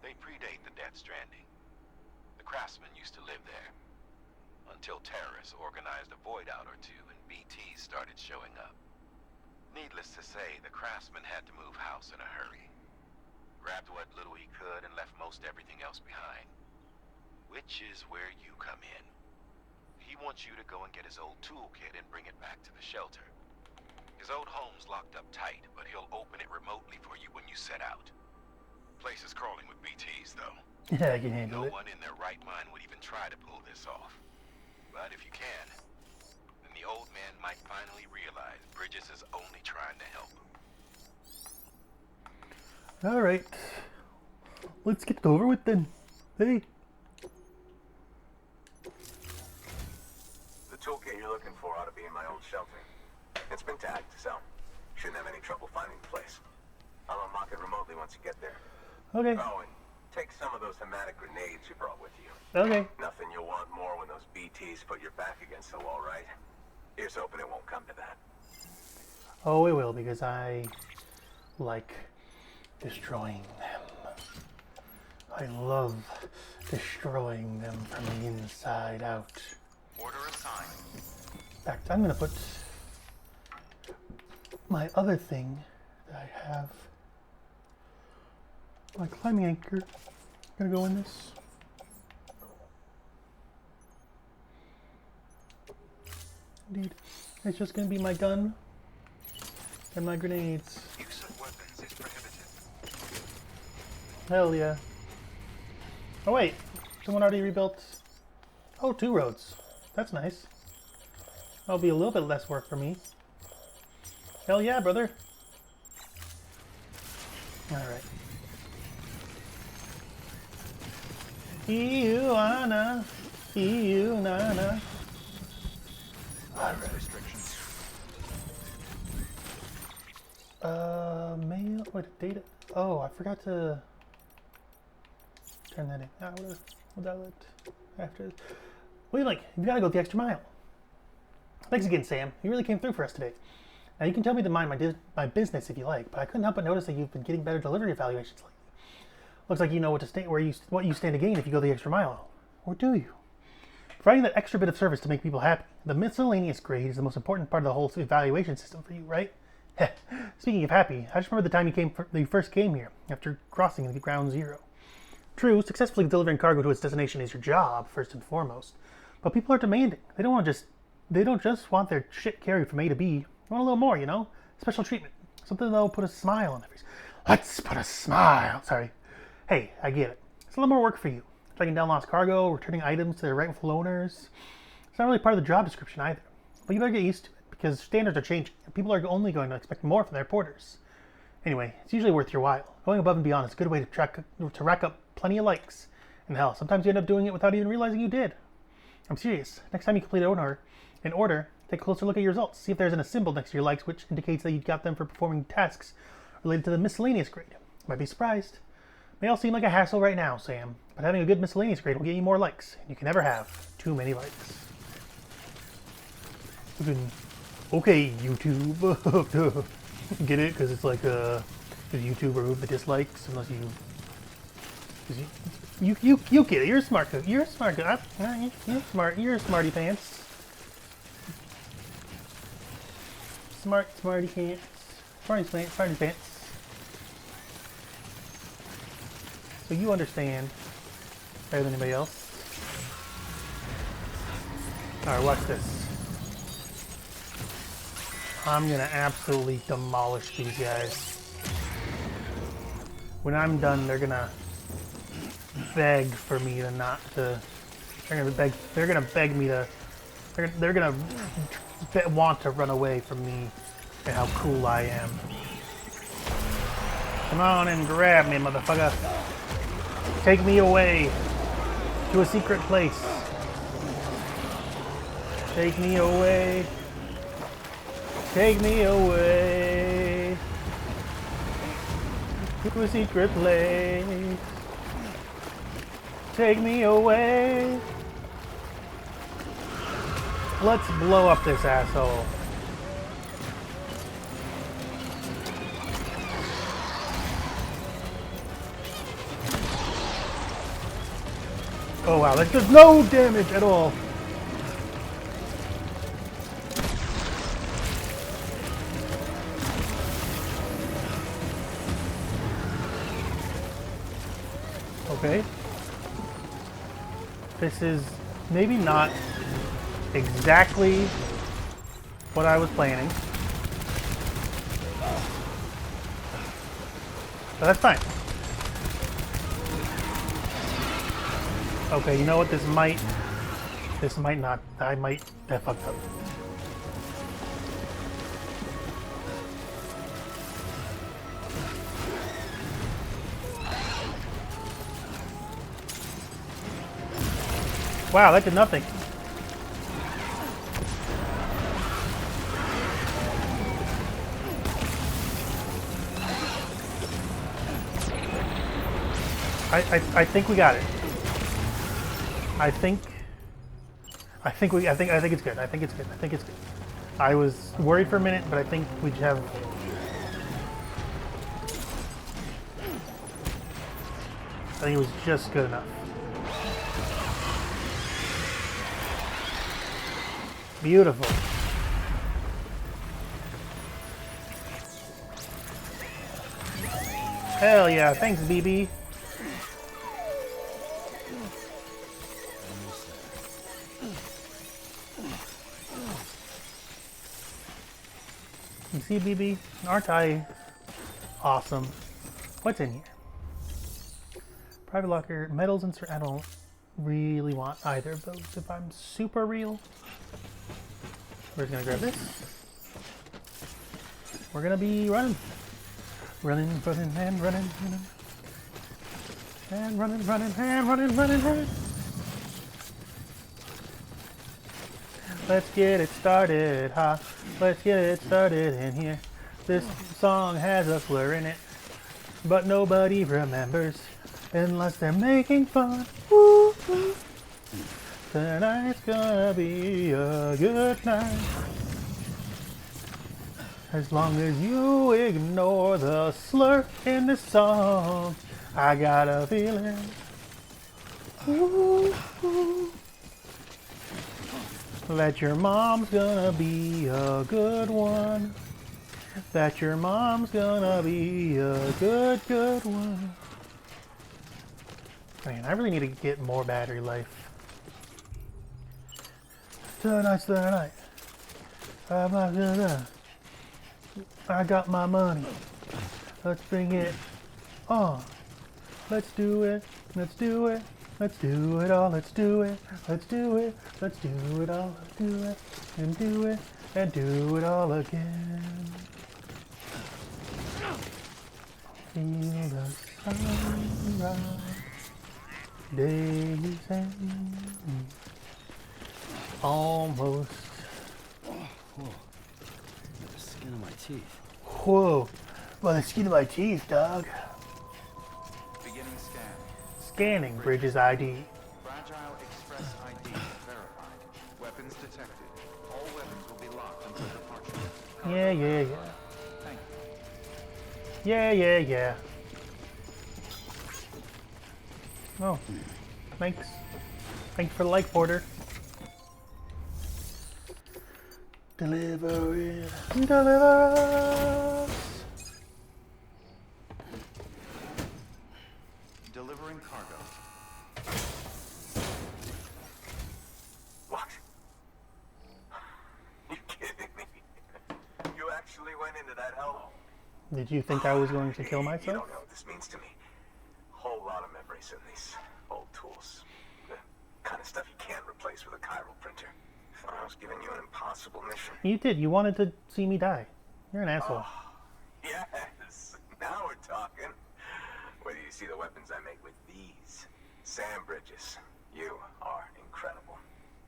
They predate the Death Stranding. The craftsmen used to live there. Until terrorists organized a void out or two and BTs started showing up. Needless to say, the craftsman had to move house in a hurry. Grabbed what little he could and left most everything else behind. Which is where you come in. He wants you to go and get his old toolkit and bring it back to the shelter. His old home's locked up tight, but he'll open it remotely for you when you set out. Place is crawling with BTs, though. Yeah, I can handle No it. one in their right mind would even try to pull this off. But if you can, then the old man might finally realize Bridges is only trying to help. Alright. Let's get it over with then. Hey. The toolkit you're looking for ought to be in my old shelter. It's been tagged, so shouldn't have any trouble finding the place. I'll unlock it remotely once you get there. Okay. Oh, and take some of those hematic grenades you brought with you. Okay. Nothing you'll want more when those BTs put your back against the wall, right? Here's hoping it won't come to that. Oh, it will, because I like destroying them. I love destroying them from the inside out. Order assigned. In fact, I'm going to put my other thing that I have, my climbing anchor, going to go in this. Indeed. It's just going to be my gun and my grenades. Use of weapons is prohibited. Hell yeah. Oh wait, someone already rebuilt. Oh, 2 roads. That's nice. That'll be a little bit less work for me. Hell yeah, brother. Alright. Iuana. Iunana. Alright. Restrictions. Mail. Wait, data. Oh, I forgot to turn that in. Ah, we'll dial it after. What do you like? You gotta go the extra mile. Thanks again, Sam. You really came through for us today. Now you can tell me to mind my business if you like, but I couldn't help but notice that you've been getting better delivery evaluations lately. Looks like you know what you stand to gain if you go the extra mile. Or do you? Providing that extra bit of service to make people happy. The miscellaneous grade is the most important part of the whole evaluation system for you, right? Speaking of happy, I just remember the time you first came here, after crossing the ground zero. True, successfully delivering cargo to its destination is your job, first and foremost. But people are demanding. They don't just want their shit carried from A to B. They want a little more, you know? Special treatment. Something that'll put a smile on their face. Let's put a smile. Sorry. Hey, I get it. It's a little more work for you. Tracking down lost cargo, returning items to their rightful owners. It's not really part of the job description either. But you better get used to it, because standards are changing, and people are only going to expect more from their porters. Anyway, it's usually worth your while. Going above and beyond is a good way to rack up plenty of likes. And hell, sometimes you end up doing it without even realizing you did. I'm serious. Next time you complete an order, take a closer look at your results. See if there's a symbol next to your likes which indicates that you got them for performing tasks related to the miscellaneous grade. You might be surprised. May all seem like a hassle right now, Sam, but having a good miscellaneous grade will get you more likes, and you can never have too many likes. Okay, YouTube. Get it? Because it's like does YouTube remove the dislikes unless you... You get it. You're a smart guy. You're a smart guy. You're smart. You're a smarty pants. Smarty pants. Smarty pants. So you understand better than anybody else. Alright, watch this. I'm gonna absolutely demolish these guys. When I'm done, they're gonna beg for me to not to. They're gonna beg me to. They're gonna want to run away from me and how cool I am. Come on and grab me, motherfucker. Take me away to a secret place. Take me away. Take me away to a secret place. Take me away. Let's blow up this asshole. Oh wow, that does no damage at all. Okay. This is maybe not exactly what I was planning. But that's fine. Okay, you know what? This might not. I might have fucked up. Wow, that did nothing. I think we got it. I think it's good. I think it's good. I was worried for a minute, but I think we have. I think it was just good enough. Beautiful. Hell yeah, thanks, BB. You see, BB? Aren't I awesome? What's in here? Private locker, medals, and I don't really want either of those if I'm super real. We're just gonna grab this. We're gonna be running. Running. Let's get it started, huh? Let's get it started in here. This song has a slur in it, but nobody remembers unless they're making fun. Woo, woo. Tonight's gonna be a good night. As long as you ignore the slur in the song, I got a feeling. Ooh, ooh, that your mom's gonna be a good one. That your mom's gonna be a good one. Man, I really need to get more battery life. Tonight's the night. I got my money. Let's bring it on. Let's do it. Let's do it. Let's do it all. Let's do it. Let's do it. Let's do it all. Let's do it. And do it. And do it all again. Feel the sunrise. Days end. Almost. Whoa. The skin of my teeth. Whoa. Well, the skin of my teeth, dog. Beginning scan. Scanning Bridges ID. Fragile Express ID verified. Weapons detected. All weapons will be locked until departure. Yeah, yeah, yeah. Thank you. Yeah, yeah, yeah. Oh, thanks. Thanks for the like, Porter. Deliver it. Deliver us. Delivering cargo. What? You kidding me? You actually went into that hell? Did you think I was going to kill You myself? don't know what this means to me. Whole lot of memories in these old tools. The kind of stuff you can't replace with a chiral printer. Thought I was giving you an impossible mission. You did. You wanted to see me die. You're an asshole. Yes, now we're talking. Whether you see the weapons I make with these Sam Bridges, you are incredible.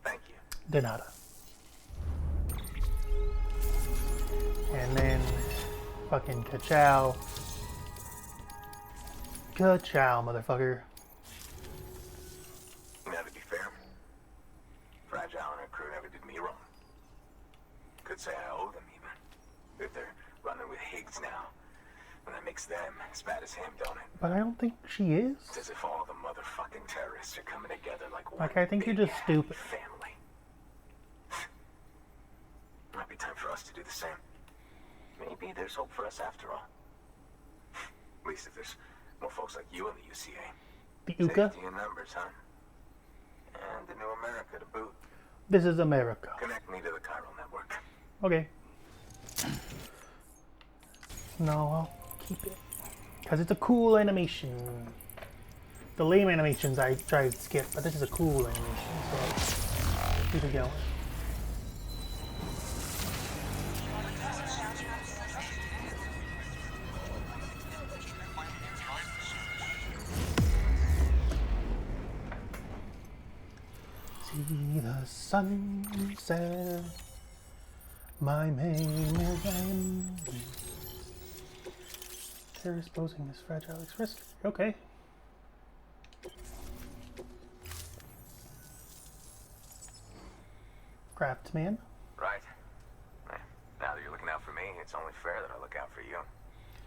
Thank you. De nada. And then fucking ka-chow. Ka-chow, motherfucker. Now, to be fair, Fragile and her crew never did me wrong. Could say I owe them even. If they're running with Higgs now, and that makes them as bad as him, don't it? But I don't think she is. It's as if all the motherfucking terrorists are coming together like one Like, I think you're big just stupid. family. Might be time for us to do the same. Maybe there's hope for us after all. At least if there's more folks like you in the UCA. The Uka. Safety in numbers, huh? And the new America to boot. This is America. Connect me to the chiral network. Okay. No, I'll keep it. Because it's a cool animation. The lame animations I tried to skip, but this is a cool animation, so keep it going. See the sunset. My name is Andy. Terrorist posing this Fragile Express. Okay. Craftsman. Right. Now that you're looking out for me, it's only fair that I look out for you.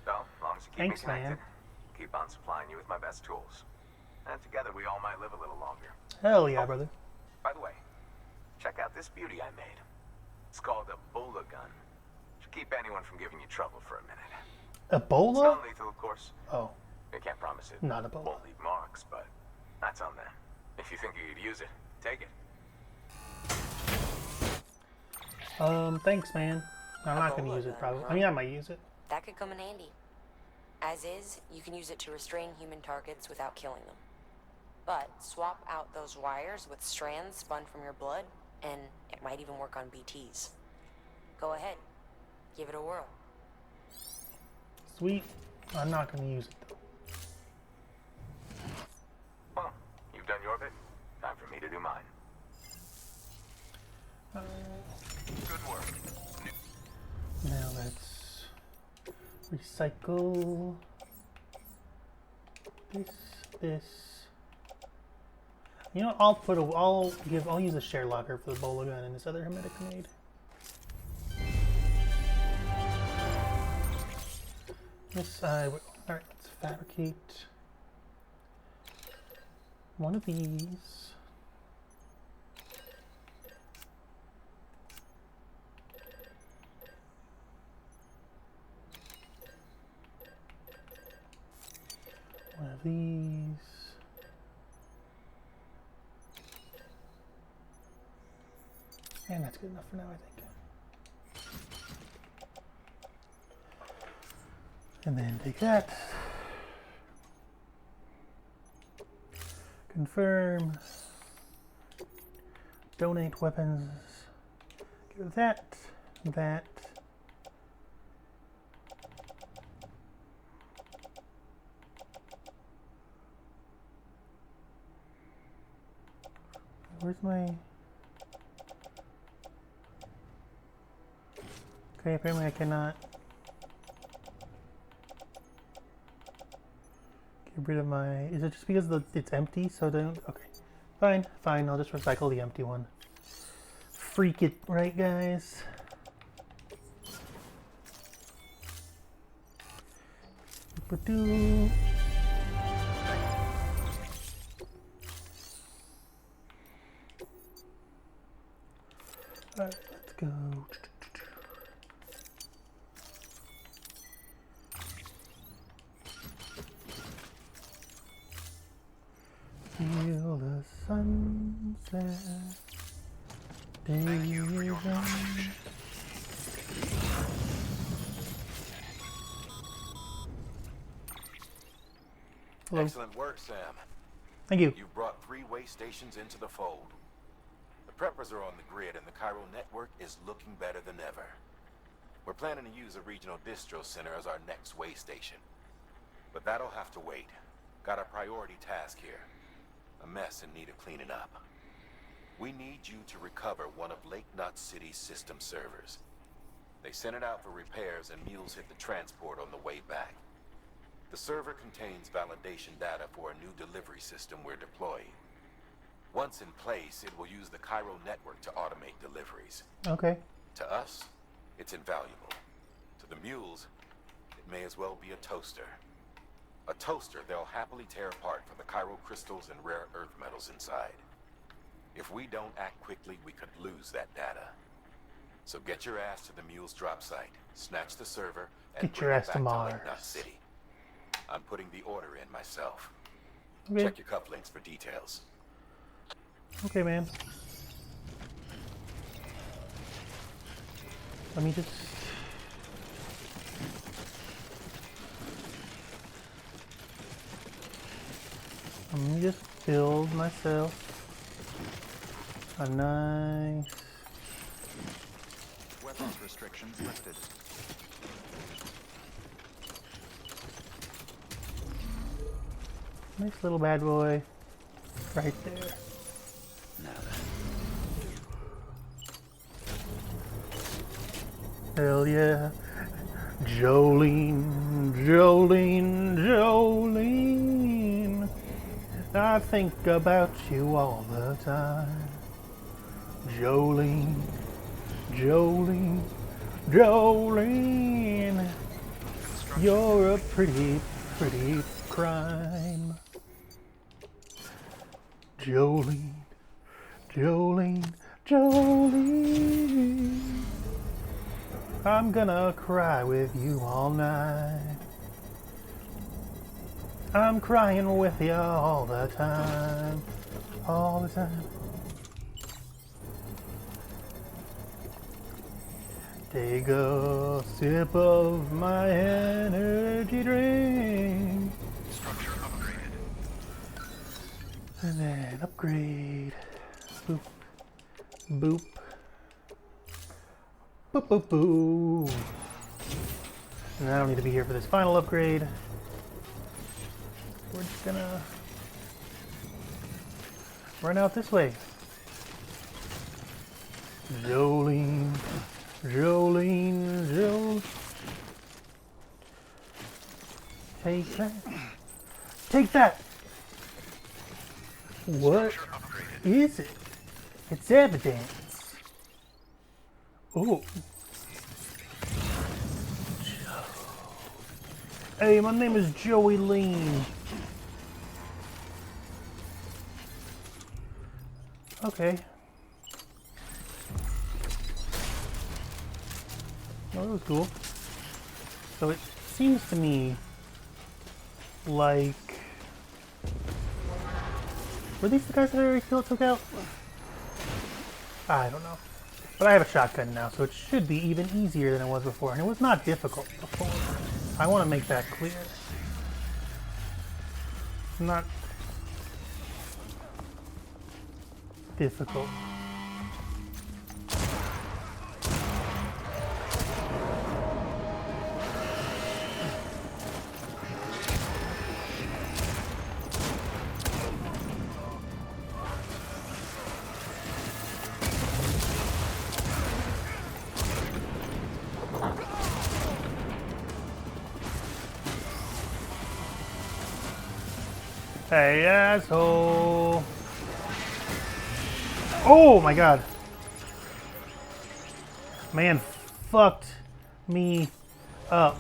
So, as long as you keep Thanks, me connected, man. keep on supplying you with my best tools. And together we all might live a little longer. Hell yeah, brother. By the way, check out this beauty I made. It's called a Ebola gun. Should keep anyone from giving you trouble for a minute. It's Ebola? non-lethal, of course. Oh, I can't promise it not Ebola. won't leave marks, but that's on them. If you think you could use it, take it. Thanks, man. I'm not gonna Ebola use it, gun, probably. huh? I mean, I might use it. That could come in handy. As is, you can use it to restrain human targets without killing them. But swap out those wires with strands spun from your blood, and it might even work on BTs. Go ahead. Give it a whirl. Sweet. I'm not gonna use it, though. Well, you've done your bit. Time for me to do mine. Good work. Now let's recycle this. You know, I'll use a share locker for the Ebola gun and this other hermetic grenade. Yes, I will. Alright, let's fabricate one of these. One of these. And that's good enough for now, I think. And then take that. Confirm. Donate weapons. Give that. That. Where's my... Okay, apparently I cannot get rid of my... Is it just because it's empty? So then... Okay. Fine, fine. I'll just recycle the empty one. Freak it, right, guys? Ba-doo. Alright, let's go. Feel the sunset. Day is on. Hello. Excellent work, Sam. Thank you. You've brought 3 way stations into the fold. The preppers are on the grid and the Cairo network is looking better than ever. We're planning to use a regional distro center as our next way station. But that'll have to wait. Got a priority task here. A mess in need of cleaning up. We need you to recover one of Lake Knot City's system servers. They sent it out for repairs and mules hit the transport on the way back. The server contains validation data for a new delivery system we're deploying. Once in place, it will use the Cairo network to automate deliveries. Okay. To us, it's invaluable. To the mules, it may as well be a toaster. A toaster they'll happily tear apart for the Cairo crystals and rare earth metals inside. If we don't act quickly, we could lose that data. So get your ass to the mule's drop site, snatch the server, and Get your bring it ass to back Mars. Lake Knot City. I'm putting the order in myself. Okay. Check your cufflinks for details. Okay, man. Let me just... Let me just build myself a nice... Weapons restrictions lifted. Nice little bad boy. Right there. Now then. Hell yeah. Jolene, Jolene, Jolene. I think about you all the time. Jolene, Jolene, Jolene. You're a pretty, pretty crime. Jolene, Jolene, Jolene. I'm gonna cry with you all night. I'm crying with you all the time. All the time. Take a sip of my energy drink. Structure upgraded. And then upgrade. Boop. Boop. Boop, boop, boop. And I don't need to be here for this final upgrade. We're just gonna run out this way. Jolene, Jolene, Jolene. Take that. Take that! What is it? It's evidence. Oh. Hey, my name is Joey Lean. Okay. Well, that was cool. So it seems to me like... Were these the guys that I already took out? I don't know. But I have a shotgun now, so it should be even easier than it was before. And it was not difficult before. I want to make that clear. Not difficult. Hey, asshole. Oh my god. Man fucked me up.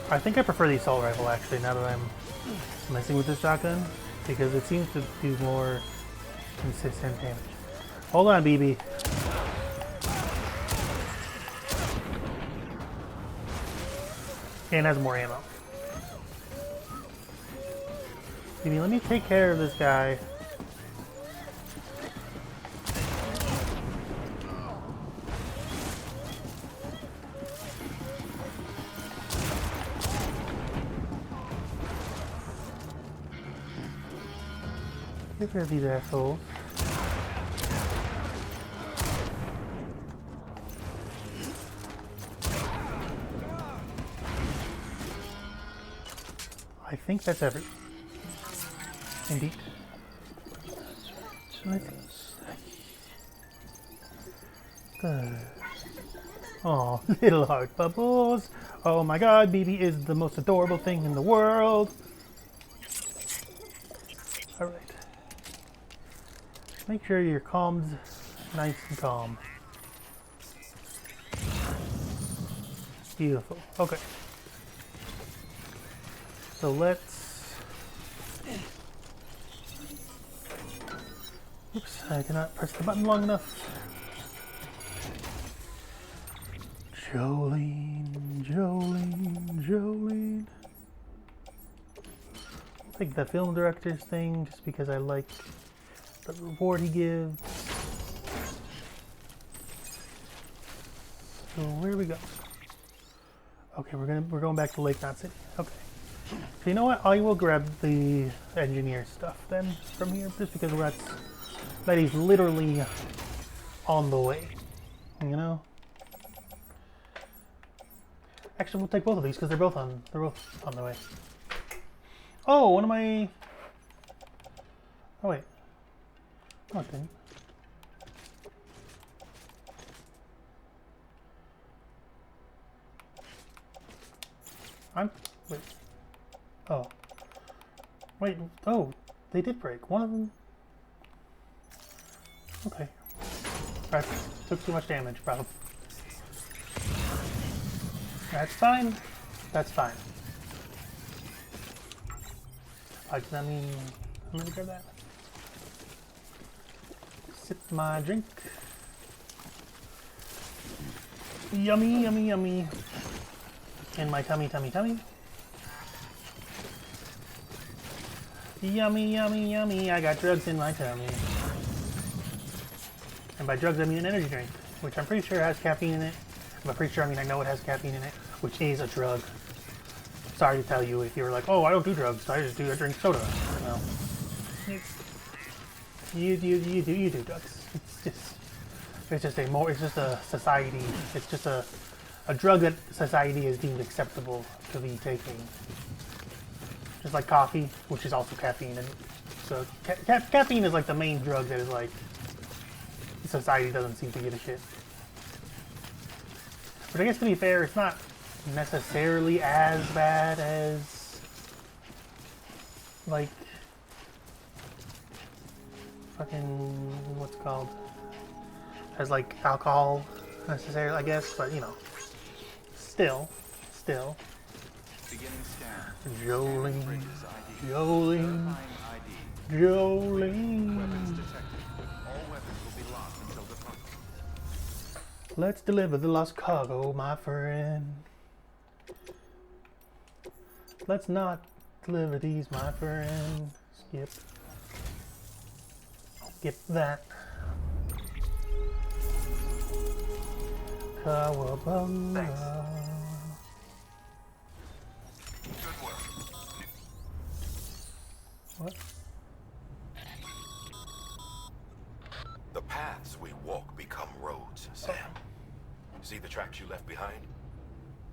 I think I prefer the assault rifle actually now that I'm messing with this shotgun because it seems to do more consistent damage. Hold on, BB. And has more ammo. BB, let me take care of this guy. Take care of these assholes. I think that's everything. Indeed. So I think good. Oh, little heart bubbles. Oh my god, BB is the most adorable thing in the world. Alright. Make sure your calm's nice and calm. Beautiful. Okay. So let's... Oops, I cannot press the button long enough. Jolene, Jolene, Jolene. I'll take the film director's thing just because I like the reward he gives. So where do we go? Okay, we're going back to Lake Knot City. Okay. So you know what? I will grab the engineer stuff then from here, just because that is literally on the way. You know. Actually, we'll take both of these because they're both on the way. Oh, one of my. Oh wait. Oh, it didn't. Wait. Oh. Wait. Oh, they did break. One of them. Okay. That took too much damage, probably. That's fine. That's fine. I mean, let me grab that. Sip my drink. Yummy, yummy, yummy. In my tummy, tummy, tummy. Yummy, yummy, yummy. I got drugs in my tummy. And by drugs, I mean an energy drink, which I'm pretty sure has caffeine in it. I'm pretty sure, I know it has caffeine in it, which is a drug. Sorry to tell you if you were like, oh, I don't do drugs, I drink soda. Well, you do drugs. It's just a society. It's just a drug that society is deemed acceptable to be taking. Just like coffee, which is also caffeine. And so caffeine is like the main drug that is like society doesn't seem to give a shit. But I guess to be fair, it's not necessarily as bad as like fucking what's it called? As like alcohol necessarily, I guess, but you know. Still. Beginning scan. Jolene. Jolene. Jolene. Weapons detected. All weapons will be locked until defunct. Let's deliver the lost cargo, my friend. Let's not deliver these, my friend. Skip. Skip that. Kawabunga. Good work. What? The paths we walk become roads, Sam. See the tracks you left behind?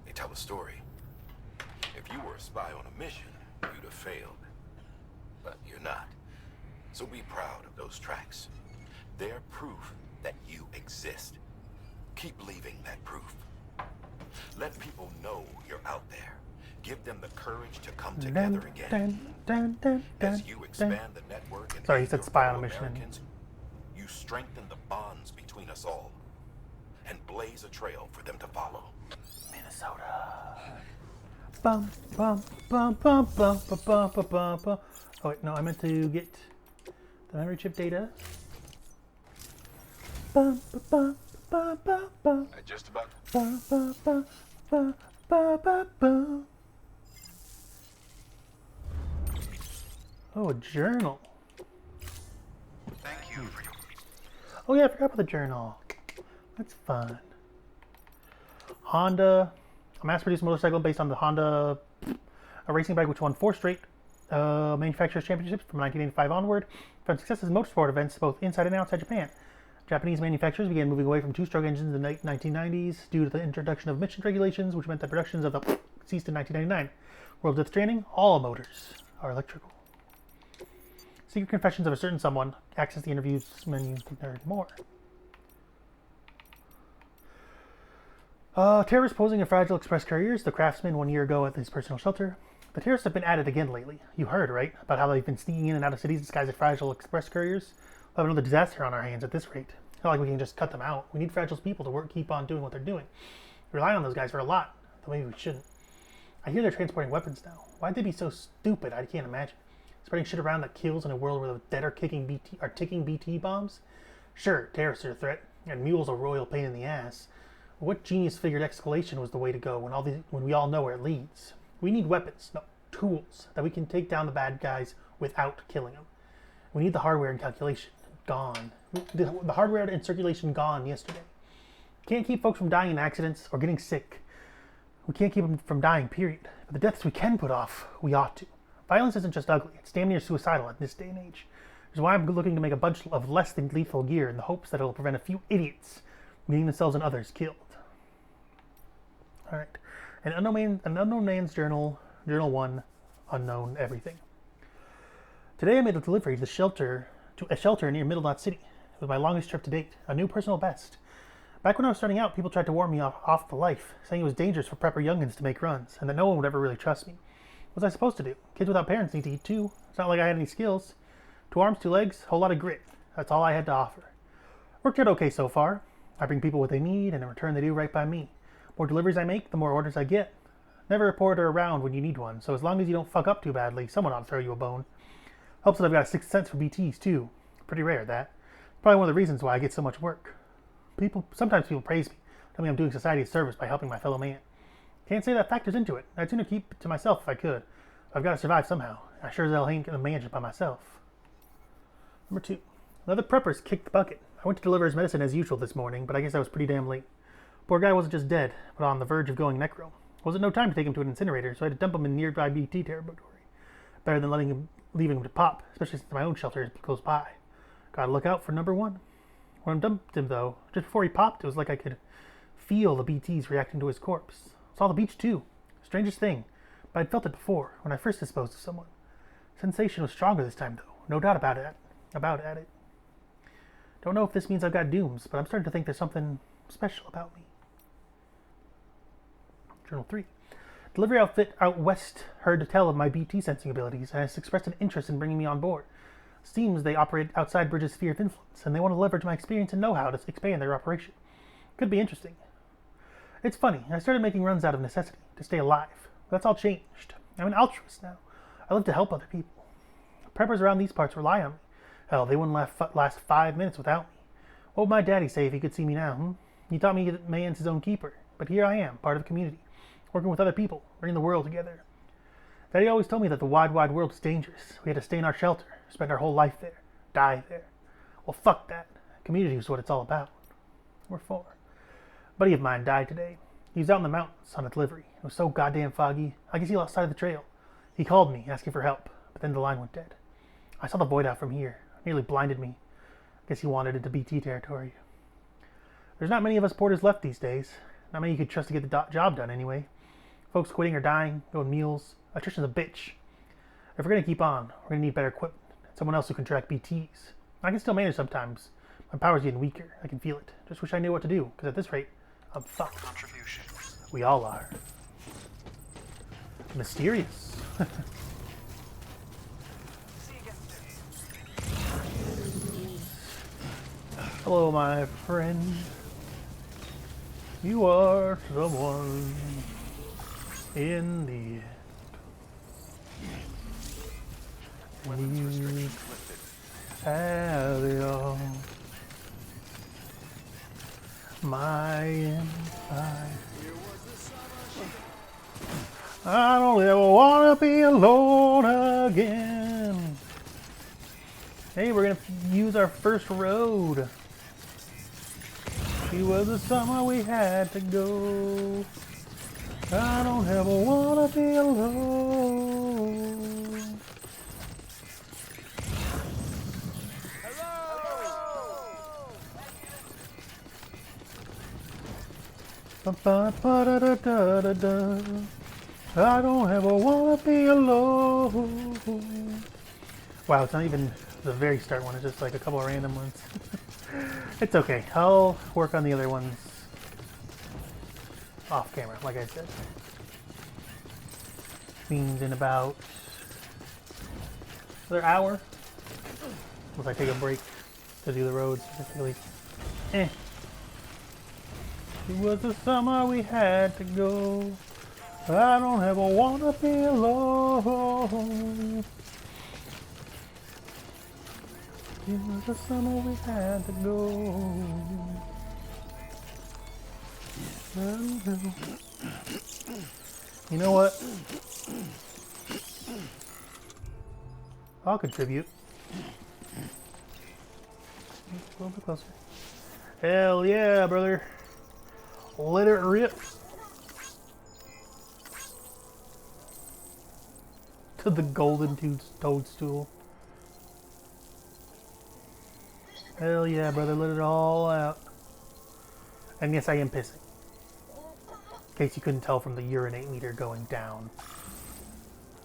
They tell a story. If you were a spy on a mission, you'd have failed. But you're not. So be proud of those tracks. They're proof that you exist. Keep leaving that proof. Let people know you're out there. Give them the courage to come together again. As you expand the network and Sorry, he aid said your spy on a fellow mission. Americans, you strengthen the bonds between us all and blaze a trail for them to follow. Minnesota. Bum, bum, bum, bum, bum, bum, bum, bum, bum, bum. Oh wait, no, I meant to get the memory chip data. Bum, bum, bum, bum, bum, bum, I just about. bum, bum, bum, bum, bum, bum, bum. Oh, a journal. Thank you for your... Oh yeah, I forgot about the journal. That's fun. Honda, a mass-produced motorcycle based on the Honda, a racing bike which won 4 straight manufacturers' championships from 1985 onward. Found success in motorsport events both inside and outside Japan. Japanese manufacturers began moving away from two-stroke engines in the 1990s due to the introduction of emissions regulations, which meant that productions of the ceased in 1999. World of Stranding, all motors are electrical. Secret Confessions of a Certain Someone. Access the interviews menu to learn more. Terrorists posing as fragile express couriers. The Craftsman 1 year ago at his personal shelter. The terrorists have been at it again lately. You heard, right? About how they've been sneaking in and out of cities disguised as fragile express couriers. We'll have another disaster on our hands at this rate. It's not like we can just cut them out. We need fragile people to keep on doing what they're doing. We rely on those guys for a lot, though maybe we shouldn't. I hear they're transporting weapons now. Why'd they be so stupid? I can't imagine. Spreading shit around that kills in a world where the dead are ticking BT bombs? Sure, terrorists are a threat, and mules are a royal pain in the ass. But what genius figured escalation was the way to go when we all know where it leads? We need weapons, no, tools, that we can take down the bad guys without killing them. We need the hardware and calculation. Gone. The hardware and circulation gone yesterday. Can't keep folks from dying in accidents or getting sick. We can't keep them from dying, period. But the deaths we can put off, we ought to. Violence isn't just ugly, it's damn near suicidal at this day and age. Which is why I'm looking to make a bunch of less than lethal gear in the hopes that it'll prevent a few idiots from getting themselves and others killed. Alright. An unknown man's journal, Journal 1, unknown everything. Today I made a delivery to a shelter near Middle Knot City. It was my longest trip to date, a new personal best. Back when I was starting out, people tried to warn me off the life, saying it was dangerous for prepper youngins to make runs, and that no one would ever really trust me. What was I supposed to do? Kids without parents need to eat too. It's not like I had any skills. 2 arms, 2 legs, whole lot of grit. That's all I had to offer. Worked out okay so far. I bring people what they need, and in return they do right by me. More deliveries I make, the more orders I get. Never a porter around when you need one, so as long as you don't fuck up too badly, someone ought to throw you a bone. Helps that I've got a 6th sense for BTs too. Pretty rare, that. Probably one of the reasons why I get so much work. Sometimes people praise me, tell me I'm doing society a service by helping my fellow man. Can't say that factors into it. I'd sooner keep it to myself if I could. I've got to survive somehow. I sure as hell ain't gonna manage it by myself. Number 2. Another prepper's kicked the bucket. I went to deliver his medicine as usual this morning, but I guess I was pretty damn late. Poor guy wasn't just dead, but on the verge of going necro. Wasn't no time to take him to an incinerator, so I had to dump him in nearby BT territory. Better than leaving him to pop, especially since my own shelter is close by. Gotta look out for number 1. When I dumped him though, just before he popped, it was like I could feel the BTs reacting to his corpse. Saw the beach too. Strangest thing, but I'd felt it before, when I first disposed of someone. Sensation was stronger this time though, no doubt about it. Don't know if this means I've got dooms, but I'm starting to think there's something special about me. Journal 3. Delivery outfit out west heard tell of my BT sensing abilities and has expressed an interest in bringing me on board. Seems they operate outside Bridge's sphere of influence, and they want to leverage my experience and know-how to expand their operation. Could be interesting. It's funny, I started making runs out of necessity, to stay alive. That's all changed. I'm an altruist now. I live to help other people. Preppers around these parts rely on me. Hell, they wouldn't last 5 minutes without me. What would my daddy say if he could see me now, He taught me that man's his own keeper, but here I am, part of a community, working with other people, bringing the world together. Daddy always told me that the wide, wide world is dangerous. We had to stay in our shelter, spend our whole life there, die there. Well, fuck that. Community is what it's all about. We're for. A buddy of mine died today. He was out in the mountains on a delivery. It was so goddamn foggy. I guess he lost sight of the trail. He called me, asking for help, but then the line went dead. I saw the void out from here. It nearly blinded me. I guess he wanted it to BT territory. There's not many of us porters left these days. Not many you could trust to get the job done anyway. Folks quitting or dying, going meals. Attrition's a bitch. If we're going to keep on, we're going to need better equipment. Someone else who can track BTs. I can still manage sometimes. My power's getting weaker. I can feel it. Just wish I knew what to do, because at this rate, I'm fucked. We all are. Mysterious. Hello, my friend. You are someone in the end. You have it all. My empire. I don't ever want to be alone again. Hey, we're going to use our first road. It was the summer we had to go. I don't ever want to be alone. Ba-ba-ba-da-da-da-da-da. I don't ever want to be alone. Wow, it's not even the very start one. It's just like a couple of random ones. It's okay. I'll work on the other ones off camera, like I said. Means in about another hour. Once I take a break to do the roads, particularly. It was the summer we had to go. I don't ever want to be alone. It was the summer we had to go. You know what? I'll contribute. A little bit closer. Hell yeah, brother. Let it rip. To the golden toadstool. Hell yeah, brother. Let it all out. And yes, I am pissing. In case you couldn't tell from the urinate meter going down.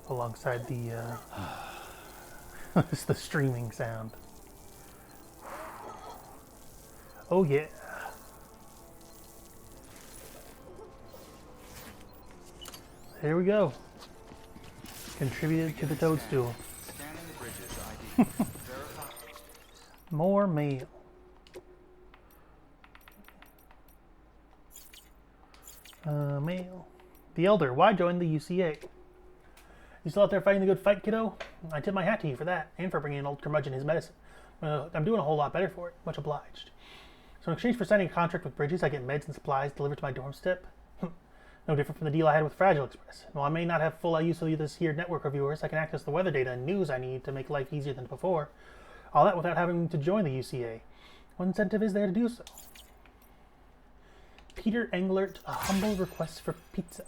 Alongside the, it's the streaming sound. Oh yeah. Here we go. Contributed to the toadstool. More mail. Mail. The Elder, why join the UCA? You still out there fighting the good fight, kiddo? I tip my hat to you for that, and for bringing an old curmudgeon his medicine. I'm doing a whole lot better for it. Much obliged. So in exchange for signing a contract with Bridges, I get meds and supplies delivered to my doorstep. No different from the deal I had with Fragile Express. While I may not have full use of this here network of yours, I can access the weather data and news I need to make life easier than before. All that without having to join the UCA. What incentive is there to do so? Peter Englert, a humble request for pizza.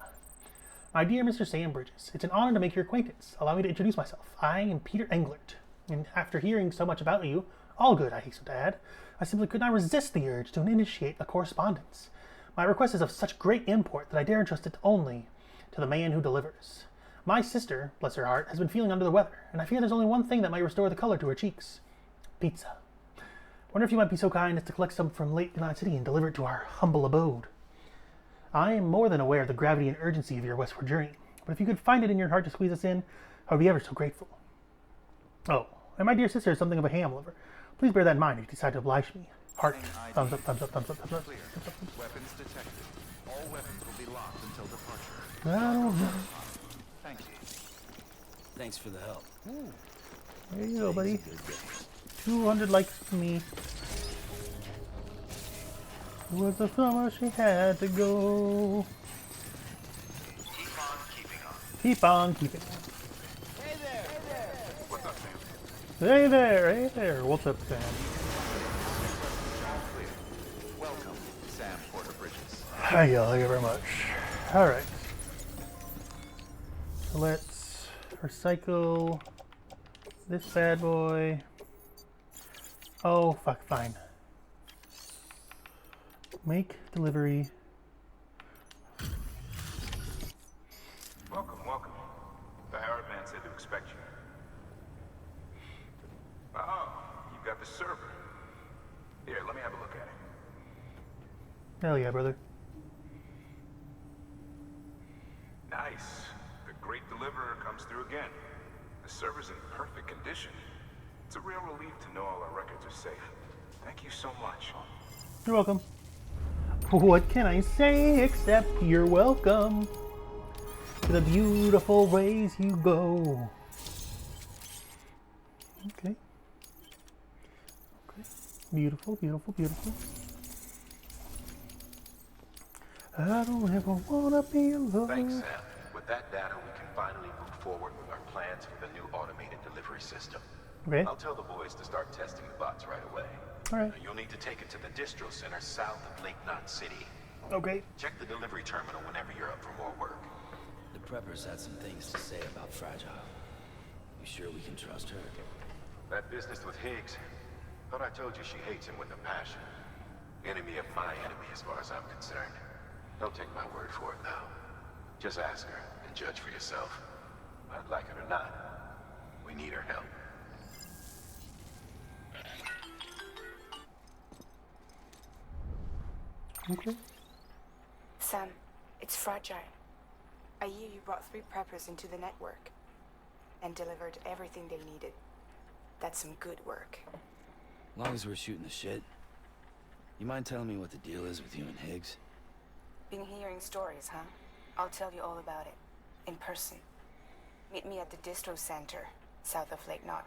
My dear Mr. Sam Bridges, it's an honor to make your acquaintance. Allow me to introduce myself. I am Peter Englert, and after hearing so much about you, all good, I hasten to add, I simply could not resist the urge to initiate a correspondence. My request is of such great import that I dare entrust it only to the man who delivers. My sister, bless her heart, has been feeling under the weather, and I fear there's only one thing that might restore the color to her cheeks. Pizza. Wonder if you might be so kind as to collect some from Lake United City and deliver it to our humble abode. I am more than aware of the gravity and urgency of your westward journey, but if you could find it in your heart to squeeze us in, I would be ever so grateful. Oh, and my dear sister is something of a ham lover. Please bear that in mind if you decide to oblige me. Heart. Thumbs up, thumbs up, thumbs up, thumbs up. Weapons detected. All weapons will be locked until departure. I don't know. Thank you. Thanks for the help. There you go, buddy. 200 likes for me. It was the summer she had to go. Keep on keeping on. Keep on keeping on. Hey there, hey there. What's up, Sam? All clear. Welcome, Sam Porter Bridges. Hi, y'all. Thank you very much. All right. So let's recycle this bad boy. Oh, fuck, fine. Make delivery. Welcome, welcome. The Howard man said to expect you. Oh, you've got the server. Here, let me have a look at it. Hell yeah, brother. Nice. The great deliverer comes through again. The server's in perfect condition. It's a real relief to know all our records are safe. Thank you so much. You're welcome. What can I say except you're welcome to the beautiful ways you go. Okay. Okay. Beautiful, beautiful, beautiful. I don't ever wanna be alone. Thanks, Sam. With that data, we can finally move forward with our plans for the new automated delivery system. Okay. I'll tell the boys to start testing the bots right away. Alright. You'll need to take it to the distro center south of Lake Knot City. Okay. Check the delivery terminal whenever you're up for more work. The preppers had some things to say about Fragile. You sure we can trust her? That business with Higgs, thought I told you she hates him with a passion. Enemy of my enemy as far as I'm concerned. Don't take my word for it though. Just ask her and judge for yourself. I'd like it or not, we need her help. Okay. Sam, it's Fragile. I hear you brought 3 preppers into the network and delivered everything they needed. That's some good work. Long as we're shooting the shit. You mind telling me what the deal is with you and Higgs? Been hearing stories, huh? I'll tell you all about it. In person. Meet me at the distro center, south of Lake Knot.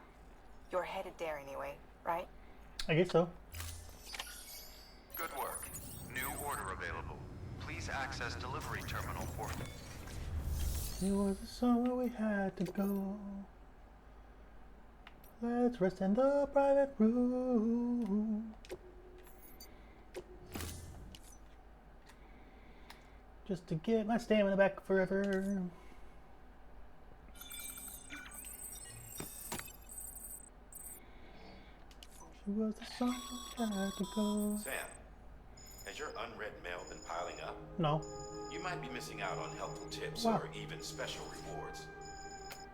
You're headed there anyway, right? I guess so. Good work. New order available. Please access delivery terminal for... It was the summer we had to go. Let's rest in the private room. Just to get my stamina back forever. She was the summer we had to go. Sam, has your unread mail been piling up? No. You might be missing out on helpful tips Wow. or even special rewards.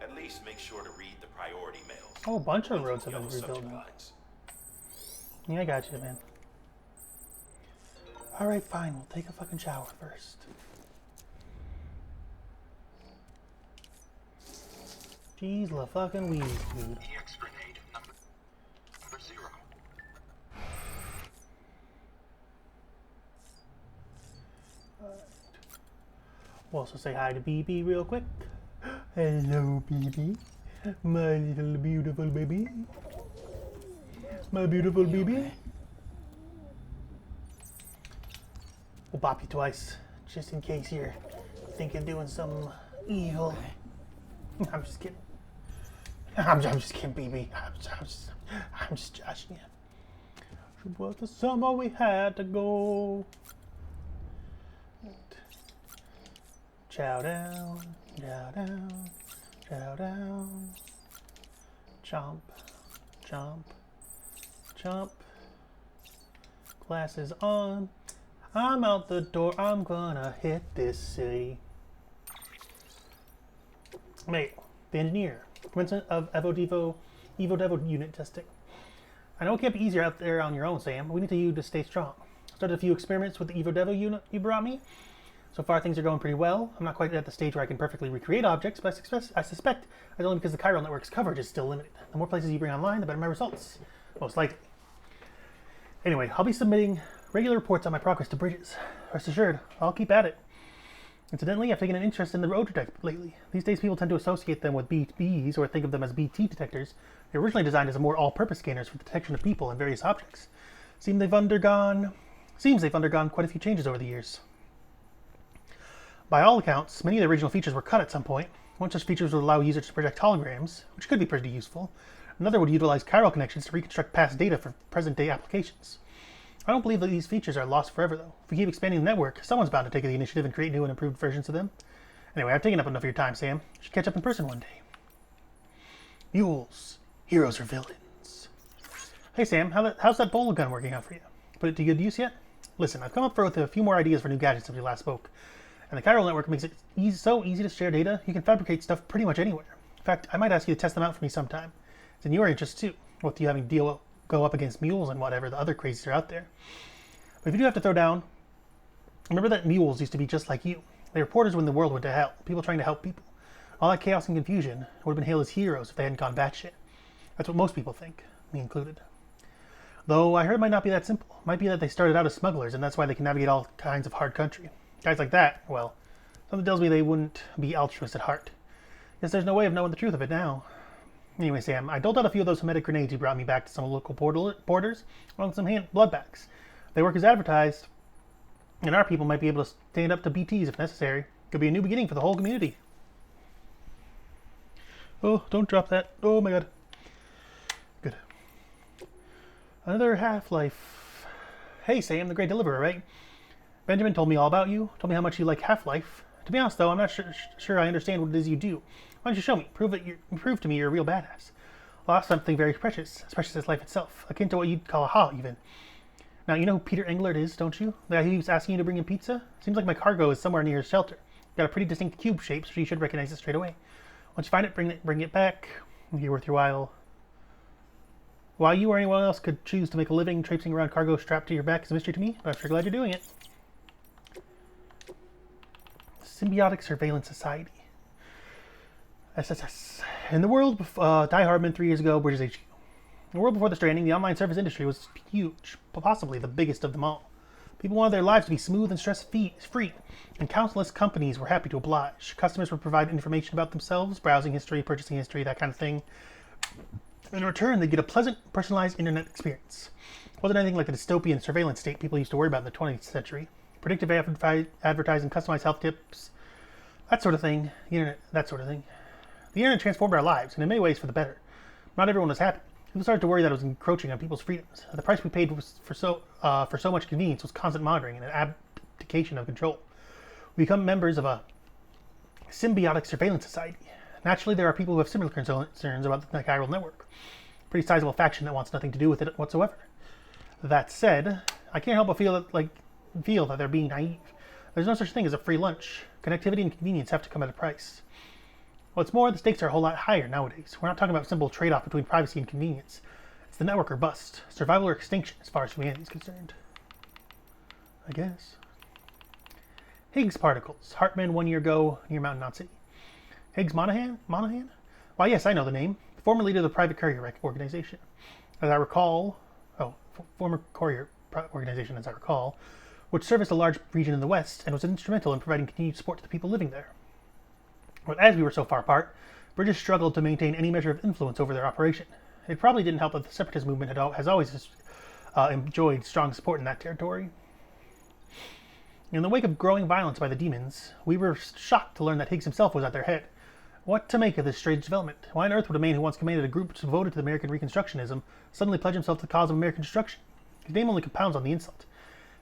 At least make sure to read the priority mails. Oh, a bunch of Ones roads with have been yellow rebuilt subject now. lines. Yeah, I got you, man. Alright, fine. We'll take a fucking shower first. Jeez la fucking weed, dude. EX grenade number 0. We'll also say hi to BB real quick. Hello, BB. My little beautiful baby. My beautiful baby. We'll bop you twice, just in case you're thinking doing some evil. I'm just kidding. I'm just kidding, BB. I'm just joshing you. It was the summer we had to go. Chow down, chow down, chow down. Chomp, chomp, chomp. Glasses on. I'm out the door. I'm gonna hit this city. Mate, the engineer. Commencement of Evo Devo unit testing. I know it can't be easier out there on your own, Sam. We need you to stay strong. Started a few experiments with the Evo Devo unit you brought me. So far, things are going pretty well. I'm not quite at the stage where I can perfectly recreate objects, but I suspect that's only because the chiral network's coverage is still limited. The more places you bring online, the better my results. Most likely. Anyway, I'll be submitting regular reports on my progress to Bridges. Rest assured, I'll keep at it. Incidentally, I've taken an interest in the road detector lately. These days, people tend to associate them with BTs or think of them as BT detectors. They were originally designed as more all-purpose scanners for the detection of people and various objects. Seems they've undergone quite a few changes over the years. By all accounts, many of the original features were cut at some point. One such features would allow users to project holograms, which could be pretty useful. Another would utilize chiral connections to reconstruct past data for present-day applications. I don't believe that these features are lost forever, though. If we keep expanding the network, someone's bound to take the initiative and create new and improved versions of them. Anyway, I've taken up enough of your time, Sam. We should catch up in person one day. Mules. Heroes or villains? Hey, Sam, how's that bowl gun working out for you? Put it to good use yet? Listen, I've come up with a few more ideas for new gadgets since we last spoke. And the chiral network makes it so easy to share data, you can fabricate stuff pretty much anywhere. In fact, I might ask you to test them out for me sometime. It's in your interest, too. With you having to go up against mules and whatever the other crazies are out there. But if you do have to throw down, remember that mules used to be just like you. They were porters when the world went to hell. People trying to help people. All that chaos and confusion would have been hailed as heroes if they hadn't gone batshit. That's what most people think, me included. Though I heard it might not be that simple. It might be that they started out as smugglers and that's why they can navigate all kinds of hard country. Guys like that, well, something tells me they wouldn't be altruists at heart. Guess there's no way of knowing the truth of it now. Anyway, Sam, I doled out a few of those hermetic grenades you brought me back to some local porters, along with some blood bags. They work as advertised, and our people might be able to stand up to BTs if necessary. Could be a new beginning for the whole community. Oh, don't drop that. Oh my god. Good. Another Half-Life. Hey, Sam, the Great Deliverer, right? Benjamin told me all about you. Told me how much you like Half-Life. To be honest, though, I'm not sure I understand what it is you do. Why don't you show me? Prove to me you're a real badass. Lost something very precious, as precious as life itself, akin to what you'd call a ha, even. Now, you know who Peter Englert is, don't you? The guy who was asking you to bring him pizza? Seems like my cargo is somewhere near his shelter. Got a pretty distinct cube shape, so you should recognize it straight away. Once you find it, bring it back. It'll be worth your while. Why you or anyone else could choose to make a living traipsing around cargo strapped to your back is a mystery to me, but I'm sure glad you're doing it. Symbiotic Surveillance Society. SSS. In the world, Die Hardman 3 years ago, Bridges HQ. In the world before the Stranding, the online service industry was huge, possibly the biggest of them all. People wanted their lives to be smooth and stress-free, and countless companies were happy to oblige. Customers would provide information about themselves, browsing history, purchasing history, that kind of thing. In return, they'd get a pleasant, personalized internet experience. It wasn't anything like the dystopian surveillance state people used to worry about in the 20th century. Predictive advertising, customized health tips, that sort of thing. The internet, that sort of thing. The internet transformed our lives, and in many ways for the better. Not everyone was happy. People started to worry that it was encroaching on people's freedoms. The price we paid for so much convenience was constant monitoring and an abdication of control. We become members of a symbiotic surveillance society. Naturally, there are people who have similar concerns about the chiral network. Pretty sizable faction that wants nothing to do with it whatsoever. That said, I can't help but feel that they're being naive. There's no such thing as a free lunch. Connectivity and convenience have to come at a price. What's more, the stakes are a whole lot higher nowadays. We're not talking about a simple trade-off between privacy and convenience. It's the network or bust. Survival or extinction, as far as humanity is concerned. I guess. Higgs particles. Hartman 1 year ago near Mountain Knot City. Higgs Monahan? Why, yes, I know the name. The former leader of the private courier organization. As I recall... former courier organization, as I recall, which serviced a large region in the West and was instrumental in providing continued support to the people living there. But as we were so far apart, British struggled to maintain any measure of influence over their operation. It probably didn't help that the separatist movement has always enjoyed strong support in that territory. In the wake of growing violence by the demons, we were shocked to learn that Higgs himself was at their head. What to make of this strange development? Why on earth would a man who once commanded a group devoted to the American Reconstructionism suddenly pledge himself to the cause of American destruction? His name only compounds on the insult.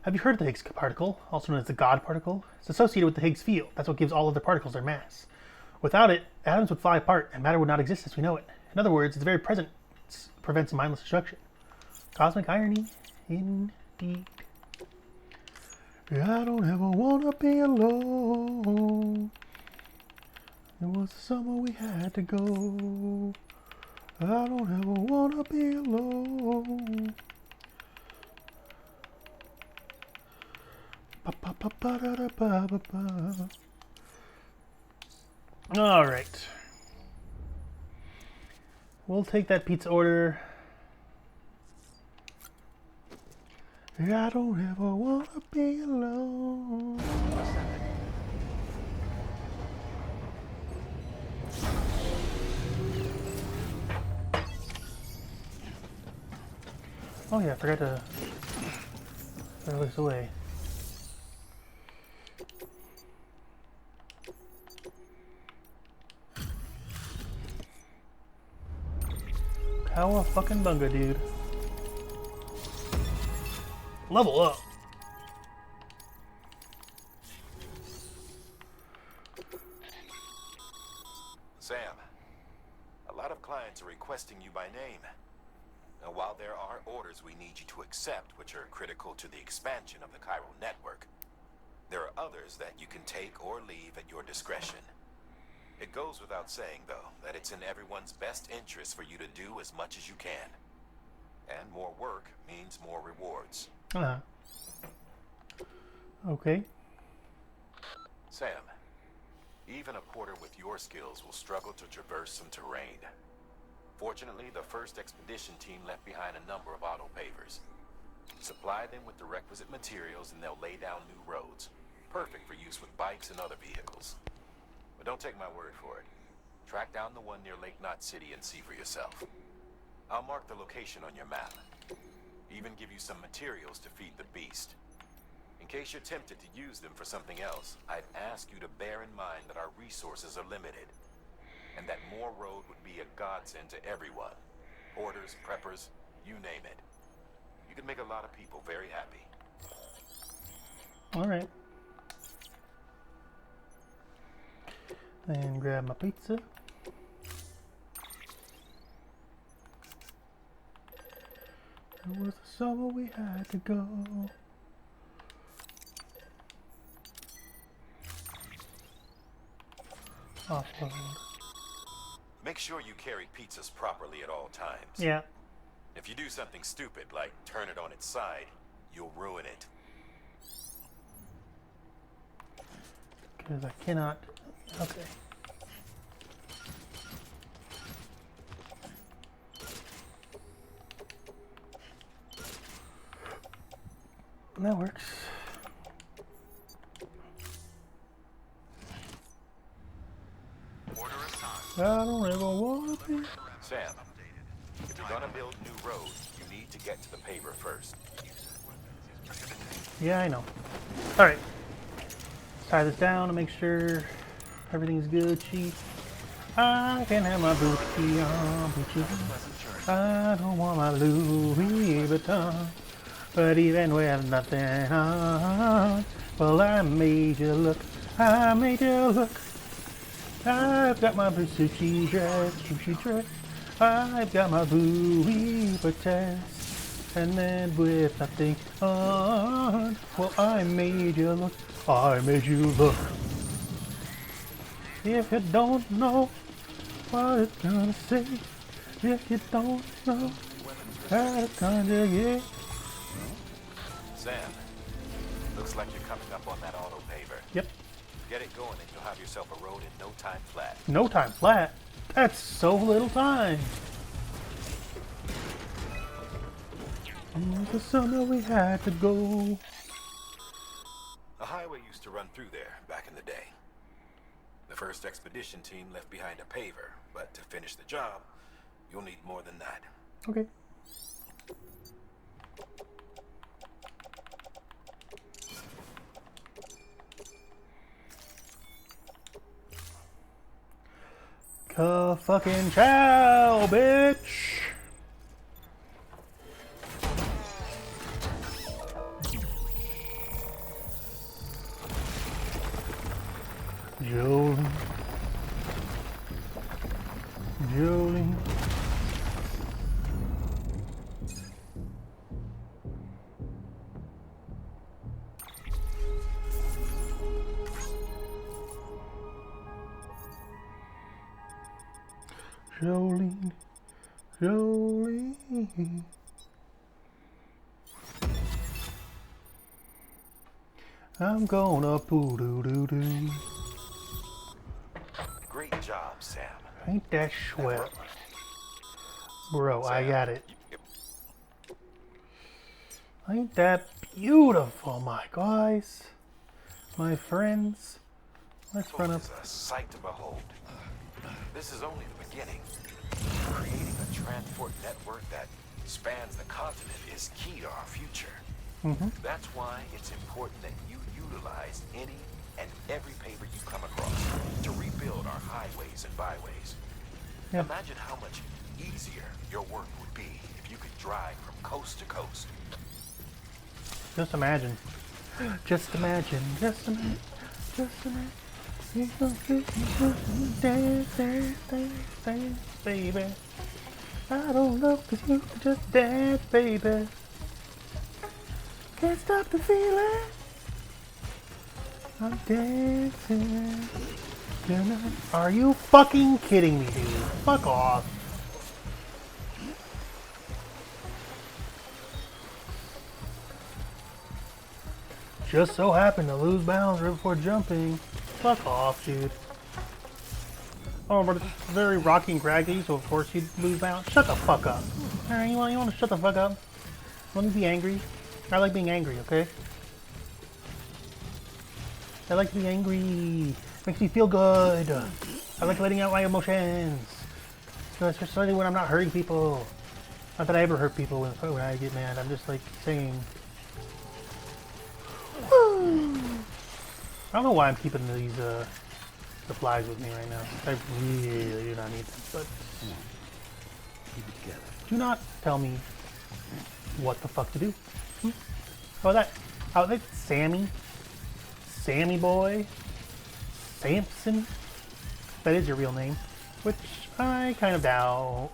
Have you heard of the Higgs particle, also known as the God particle? It's associated with the Higgs field. That's what gives all other particles their mass. Without it, atoms would fly apart and matter would not exist as we know it. In other words, its very presence prevents mindless destruction. Cosmic irony, indeed. I don't ever wanna be alone. It was the summer we had to go. I don't ever wanna be alone. All right. We'll take that pizza order. I don't ever wanna be alone. Oh yeah, I forgot to throw this away. Cowabunga, dude. Level up. Sam, a lot of clients are requesting you by name. Now, while there are orders we need you to accept, which are critical to the expansion of the chiral network, there are others that you can take or leave at your discretion. It goes without saying, though, that it's in everyone's best interest for you to do as much as you can. And more work means more rewards. Okay. Sam, even a porter with your skills will struggle to traverse some terrain. Fortunately, the first expedition team left behind a number of auto pavers. Supply them with the requisite materials and they'll lay down new roads. Perfect for use with bikes and other vehicles. But don't take my word for it. Track down the one near Lake Knot City and see for yourself. I'll mark the location on your map. Even give you some materials to feed the beast. In case you're tempted to use them for something else, I'd ask you to bear in mind that our resources are limited, and that more road would be a godsend to everyone. Porters, preppers, you name it. You can make a lot of people very happy. Alright. And grab my pizza. It was the summer we had to go. Offload. Make sure you carry pizzas properly at all times. Yeah. If you do something stupid, like turn it on its side, you'll ruin it. Because I cannot. Okay. That works. Order assigned. I don't ever want to be. Sam, if you're gonna build new roads, you need to get to the paver first. Yeah, I know. Alright. Tie this down to make sure everything's good, chief. I can have my booty on, booty. I don't want my Louis Vuitton. But even with nothing on, well, I made you look. I made you look. I've got my Versace dress, Gucci dress. I've got my Louis Vuitton. And then with nothing on, well, I made you look. I made you look. If you don't know what it's gonna say, if you don't know how to conjugate. Sam, looks like you're coming up on that auto paver. Yep. Get it going and you'll have yourself a road in no time flat. No time flat? That's so little time. The summer we had to go. A highway used to run through there back in the day. The first expedition team left behind a paver, but to finish the job, you'll need more than that. Okay. Fucking chow, bitch. Jolene. Jolene. Jolene, Jolene. I'm gonna poo doo doo doo. Great job, Sam. Ain't that swell? Bro, I got it. Ain't that beautiful, my guys? My friends? Let's run up. It's a sight to behold. This is only the beginning. Creating a transport network that spans the continent is key to our future. That's why it's important that you utilize any and every paver you come across to rebuild our highways and byways. Yeah. Imagine how much easier your work would be if you could drive from coast to coast. Just imagine. Just imagine. Just imagine. Just imagine. Dance, dance, dance, dance, baby. I don't know, 'cause you can just dance, baby. Can't stop the feeling. I'm dancing tonight. Are you fucking kidding me, dude? Fuck off. Just so happened to lose balance right before jumping. Fuck off, dude. Oh, but it's very rocky and craggy, so of course you'd lose balance. Shut the fuck up. Alright, you want to shut the fuck up? Let me be angry. I like being angry, okay? I like being angry. Makes me feel good. I like letting out my emotions. Especially when I'm not hurting people. Not that I ever hurt people when I get mad. I'm just like saying. I don't know why I'm keeping these supplies with me right now. I really do not need them, but Keep it together. do not tell me what the fuck to do. How about that? How about that? Sammy? Sammy boy? Samson? That is your real name. Which I kind of doubt.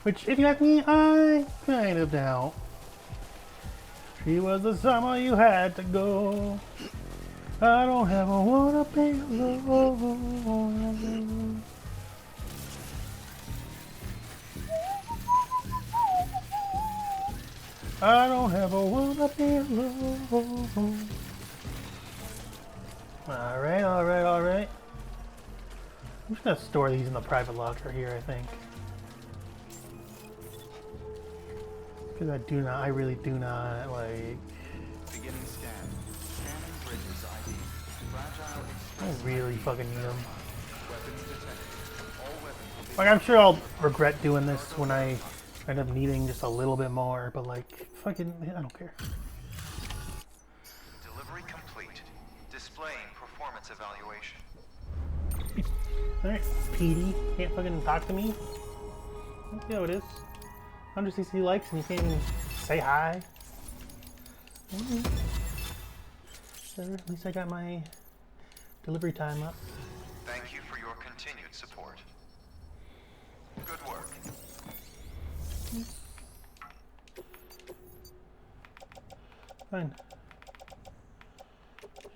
Which, if you ask me, I kind of doubt. She was the summer you had to go. I don't ever wanna be alone. I don't ever wanna be alone. Alright, alright, alright. I'm just gonna store these in the private locker here, I think. Because I really do not, like... Beginning scan. Scanning bridges ID. Fragile I express really ID fucking need them. Weapons detected. All weapons will be Like, I'm sure I'll regret doing this when I end up needing just a little bit more, but like, fucking, I don't care. Delivery complete. Displaying performance evaluation. Alright, PD, can't fucking talk to me? Let's see how it is. 160 likes and you can't even say hi? So, at least I got my delivery time up. Thank you for your continued support. Good work. Fine.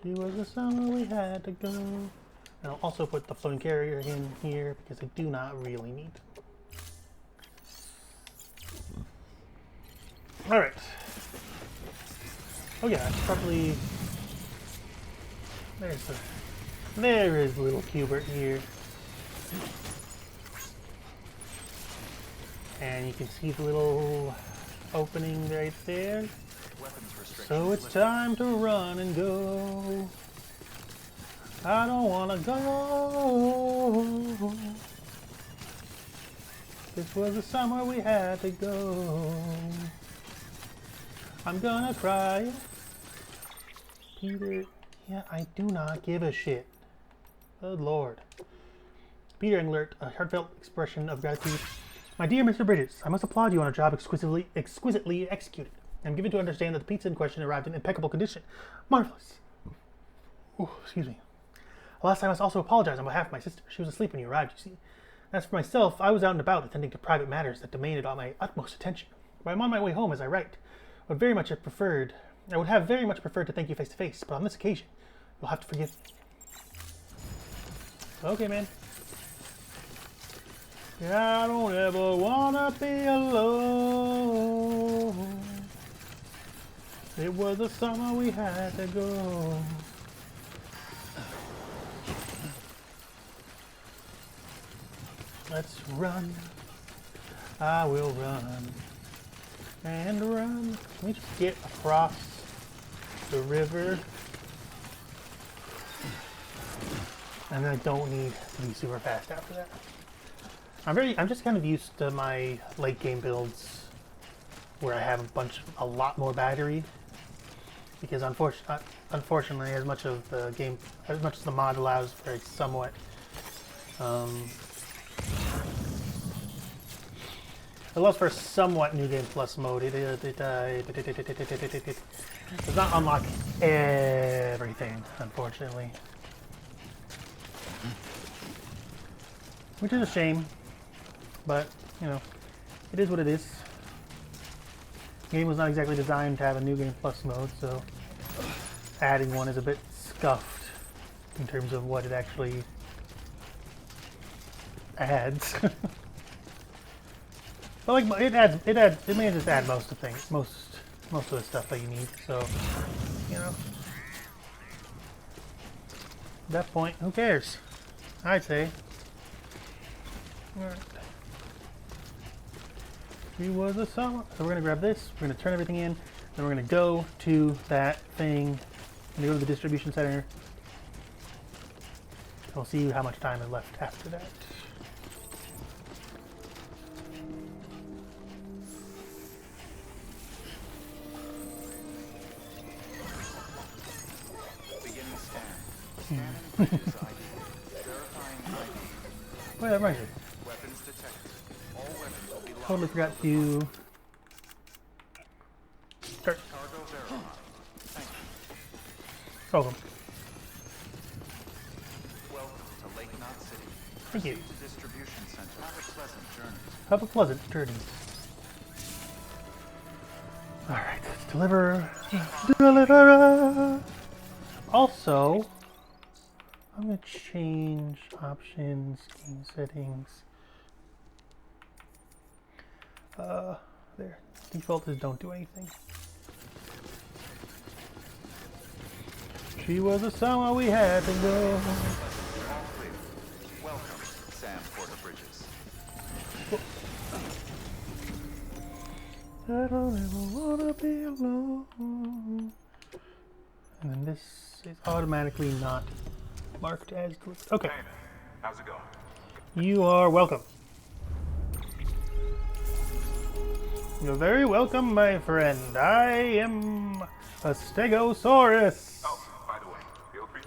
She was the summer we had to go. And I'll also put the floating carrier in here because I do not really need. Alright. Oh yeah, it's probably... There is little Cubert here. And you can see the little opening right there. Weapons restrictions So it's lifted. time to run and go. I don't wanna go. This was the summer we had to go. I'm gonna cry. Peter, yeah, I do not give a shit. Good lord. Peter alert, a heartfelt expression of gratitude. My dear Mr. Bridges, I must applaud you on a job exquisitely executed. I'm given to understand that the pizza in question arrived in impeccable condition. Marvelous. Ooh, excuse me. Last, I must also apologize on behalf of my sister. She was asleep when you arrived, you see. As for myself, I was out and about attending to private matters that demanded all my utmost attention. But I'm on my way home as I write. I would have very much preferred to thank you face to face, but on this occasion, you'll have to forgive me. Okay, man. Yeah, I don't ever wanna be alone. It was the summer we had to go. Let's run. I will run. And run. Let me just get across the river. And I don't need to be super fast after that. I'm just kind of used to my late game builds where I have a lot more battery. Because unfortunately, as much as the mod allows for a somewhat allows for a somewhat New Game Plus mode. It does not unlock everything, unfortunately. Which is a shame, but, you know, it is what it is. The game was not exactly designed to have a New Game Plus mode, so adding one is a bit scuffed in terms of what it actually adds. But like it manages to add most of things, most of the stuff that you need. So, you know, at that point, who cares? I'd say. All right. She was a summer. So we're gonna grab this. We're gonna turn everything in. Then we're gonna go to that thing and go to the distribution center. We'll see how much time is left after that. Scanning bridges ID. Verifying ID. Wait, that reminds me. Weapons detected. All weapons will be locked. Totally forgot to start. Cargo verified. Thank you. Welcome. Welcome to Lake Knot City. Thank you. Proceed to distribution center. Have a pleasant journey. Have a pleasant journey. Alright, let's deliver. Deliver! Also, I'm going to change options, game settings. There. Default is don't do anything. She was a summer we had to go. All clear. Welcome, Sam Porter Bridges. I don't ever wanna be alone. And then this is automatically not marked as delivered. Okay. Hey there. How's it going? You are welcome. You're very welcome, my friend. I am a Stegosaurus. Oh, by the way, feel free.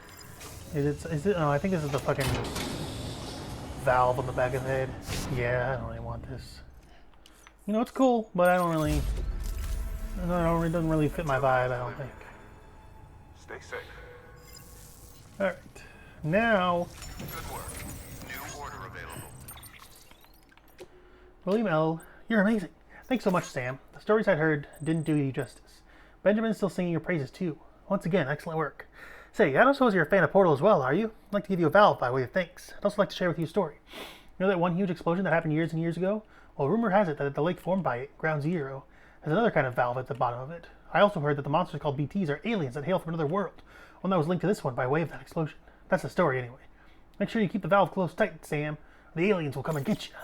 Is it? Oh, I think this is the fucking valve on the back of the head. Yeah, I don't really want this. You know, it's cool, but I don't really. It doesn't really fit my vibe, I don't think. Stay safe. Alright. Now, Good work. New order available. William L., you're amazing. Thanks so much, Sam. The stories I'd heard didn't do you justice. Benjamin's still singing your praises, too. Once again, excellent work. Say, I don't suppose you're a fan of Portal as well, are you? I'd like to give you a valve by way of thanks. I'd also like to share with you a story. You know that one huge explosion that happened years and years ago? Well, rumor has it that the lake formed by it, Ground Zero, has another kind of valve at the bottom of it. I also heard that the monsters called BTs are aliens that hail from another world, one that was linked to this one by way of that explosion. That's the story, anyway. Make sure you keep the valve closed tight, Sam. The aliens will come and get you.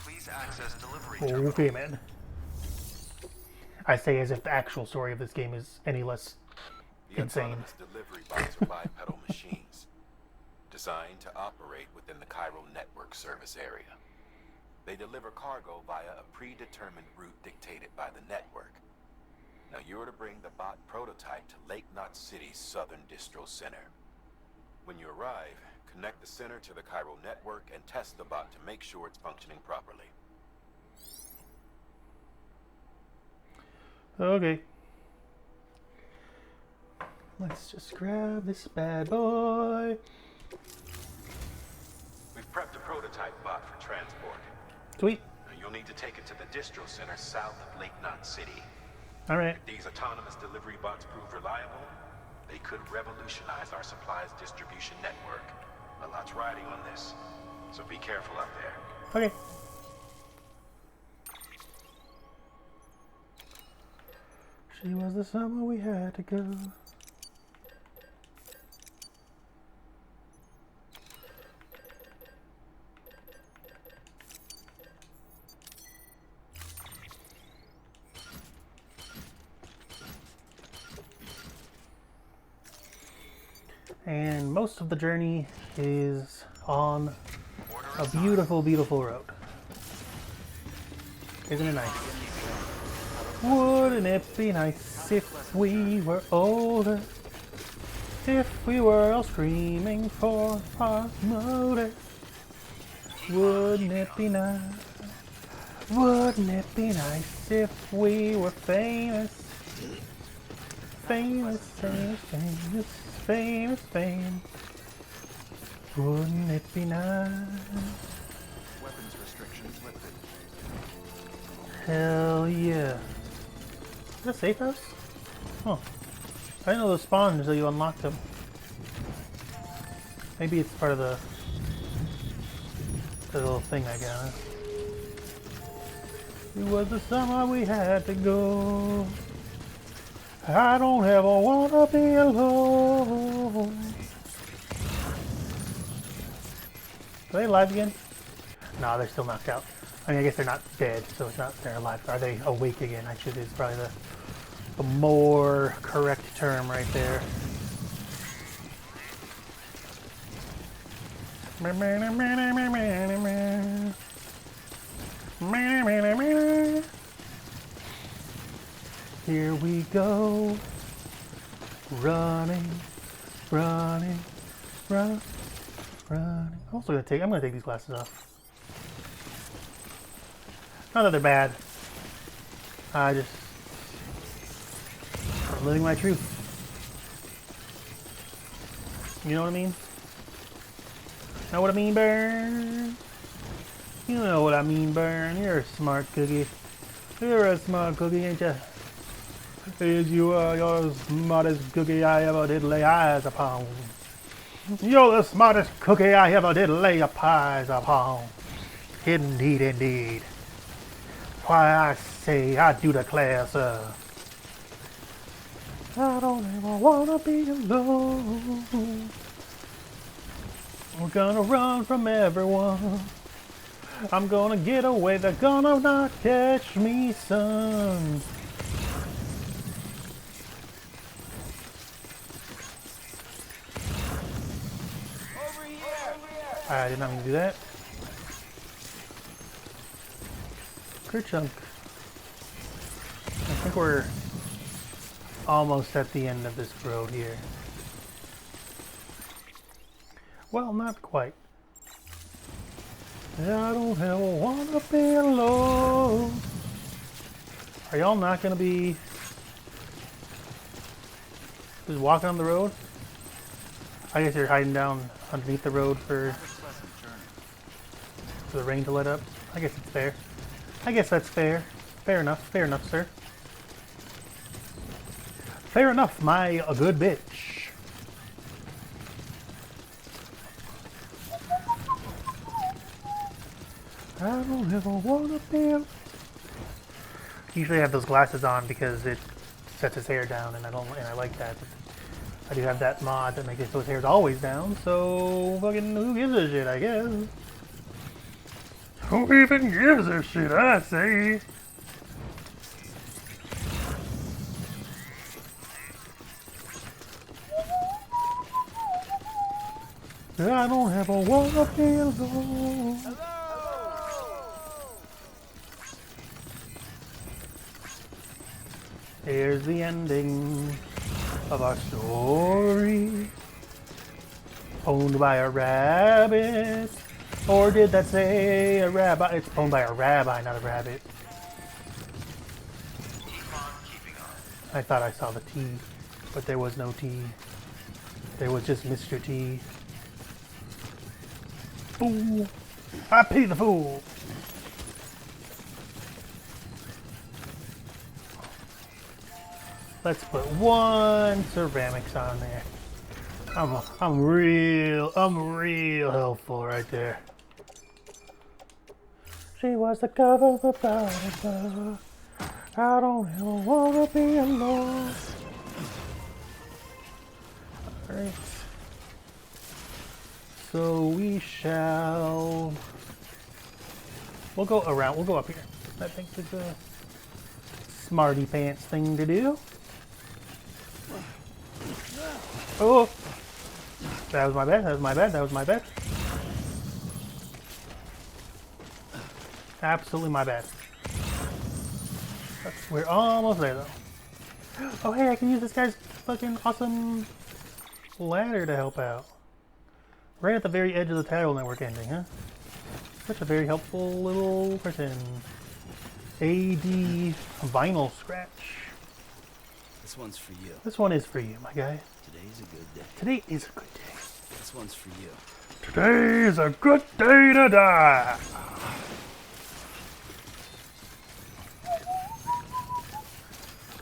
Please access delivery terminal. Okay, man. I say as if the actual story of this game is any less The insane. autonomous delivery bots are bipedal machines designed to operate within the chiral network service area. They deliver cargo via a predetermined route dictated by the network. Now you're to bring the bot prototype to Lake Knot City's southern distro center. When you arrive, connect the center to the chiral network and test the bot to make sure it's functioning properly. Okay. Let's just grab this bad boy. We've prepped a prototype bot for transport. Sweet. Now you'll need to take it to the distro center south of Lake Knot City. Alright. If these autonomous delivery bots prove reliable, they could revolutionize our supplies distribution network. A lot's riding on this, so be careful out there. Okay. She was the summer we had to go. And most of the journey is on a beautiful, beautiful road. Isn't it nice? Wouldn't it be nice if we were older? If we were all screaming for our motor? Wouldn't it be nice? Wouldn't it be nice if we were famous? Famous, famous, famous, famous, famous. Wouldn't it be nice? Weapons restrictions lifted. Hell yeah. Is that a safe house? Huh. I didn't know those spawned until you unlocked them. Maybe it's part of the little thing I got. It was the summer we had to go. I don't ever wanna be alone. Are they alive again? No, they're still knocked out. I mean, I guess they're not dead, so it's not they're alive. Are they awake again? Actually, is probably the more correct term right there. Here we go. Running, running, running. I'm gonna take these glasses off. Not that they're bad. I'm living my truth. You know what I mean? Know what I mean, Burn? You know what I mean, Burn. You're a smart cookie. You're a smart cookie, ain't ya? Yes, you are. You're the smartest cookie I ever did lay eyes upon. You're the smartest cookie I ever did lay eyes upon. Indeed, indeed. Why I say, I do declare, sir. I don't ever wanna be alone. We're gonna run from everyone. I'm gonna get away, they're gonna not catch me, son. I did not mean to do that. Kerchunk. I think we're almost at the end of this road here. Well, not quite. I don't ever wanna be alone. Are y'all not gonna be just walking on the road? I guess you're hiding down underneath the road for the rain to let up. I guess it's fair. I guess that's fair. Fair enough, sir. Fair enough, my good bitch. I don't ever wanna be. Usually I have those glasses on because it sets his hair down, and I like that. But I do have that mod that makes his hair's always down, so fucking who gives a shit, I guess. Who even gives a shit, I say? I don't ever wanna be alone. Here's the ending of our story. Owned by a rabbit. Or did that say a rabbit? It's owned by a rabbi, not a rabbit. I thought I saw the T, but there was no T. There was just Mr. T. Fool! I pity the fool! Let's put one ceramics on there. I'm real helpful right there. She was the cover of the Bible. I don't ever wanna be alone. Alright. So we shall. We'll go around. We'll go up here. I think it's a smarty pants thing to do. Oh! That was my bad, that was my bad, that was my bad. Absolutely my bad. We're almost there though. Oh hey, I can use this guy's fucking awesome ladder to help out. Right at the very edge of the tile network ending, huh? Such a very helpful little person. AD vinyl scratch. This one's for you. This one is for you, my guy. Today's a good day. Today is a good day. This one's for you. Today is a good day to die.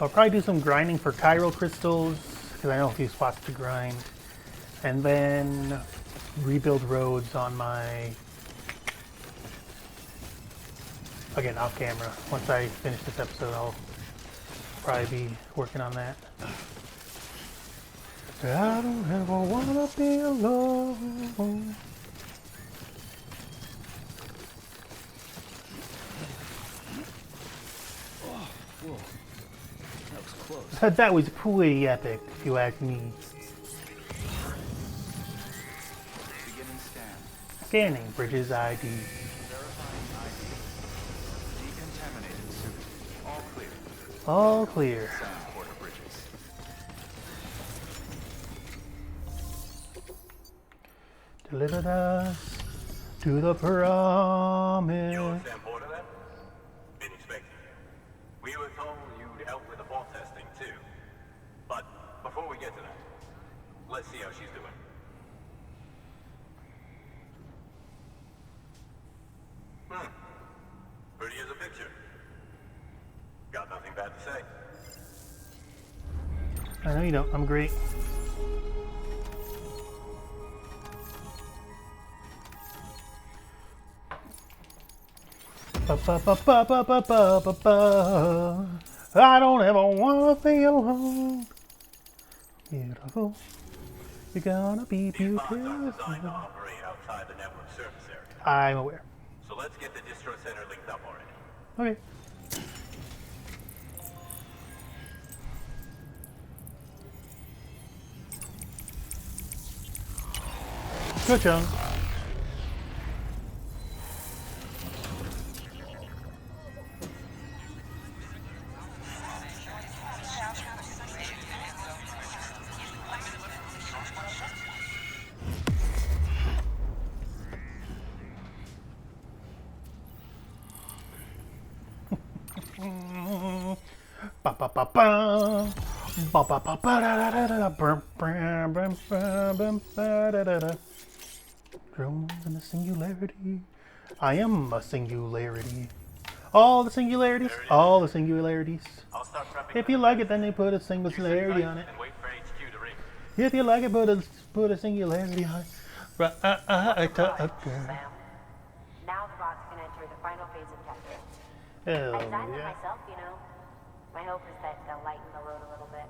I'll probably do some grinding for chiral crystals, because I know a few spots to grind. And then rebuild roads on my... Again, off camera. Once I finish this episode, I'll probably be working on that. I don't ever wanna be alone. Whoa. That was close. That was pretty epic, if you ask me. Beginning scan. Scanning Bridges ID. Verifying ID. Decontaminated suit. All clear. All clear. Sound Porter Bridges. Delivered us to the promise. Sam Porter then? Been expecting you. We were told you'd help with the vault testing too. But before we get to that, let's see how she's doing. Pretty as a picture. Got nothing bad to say. I know you don't. I'm great. Ba, ba, ba, ba, ba, ba, ba, ba, ba. I don't ever wanna be alone. Beautiful. You're gonna be These pods aren't beautiful. designed to operate outside the network service area. I'm aware. So let's get the distro center linked up already. Okay. Good job. Ba ba ba ba. Ba ba ba ba da da da da. Brum brum brum brum ba da da da. Drones in the singularity. I am a singularity. All the singularities. All the singularities. I'll start prepping. If you like it, then they put a singularity on it. And wait for HQ to ring. If you like it, put a singularity on it. Sam, now the bots can enter the final phase of testing. Hell I designed them yeah. myself, you know. My hope is that they'll lighten the load a little bit.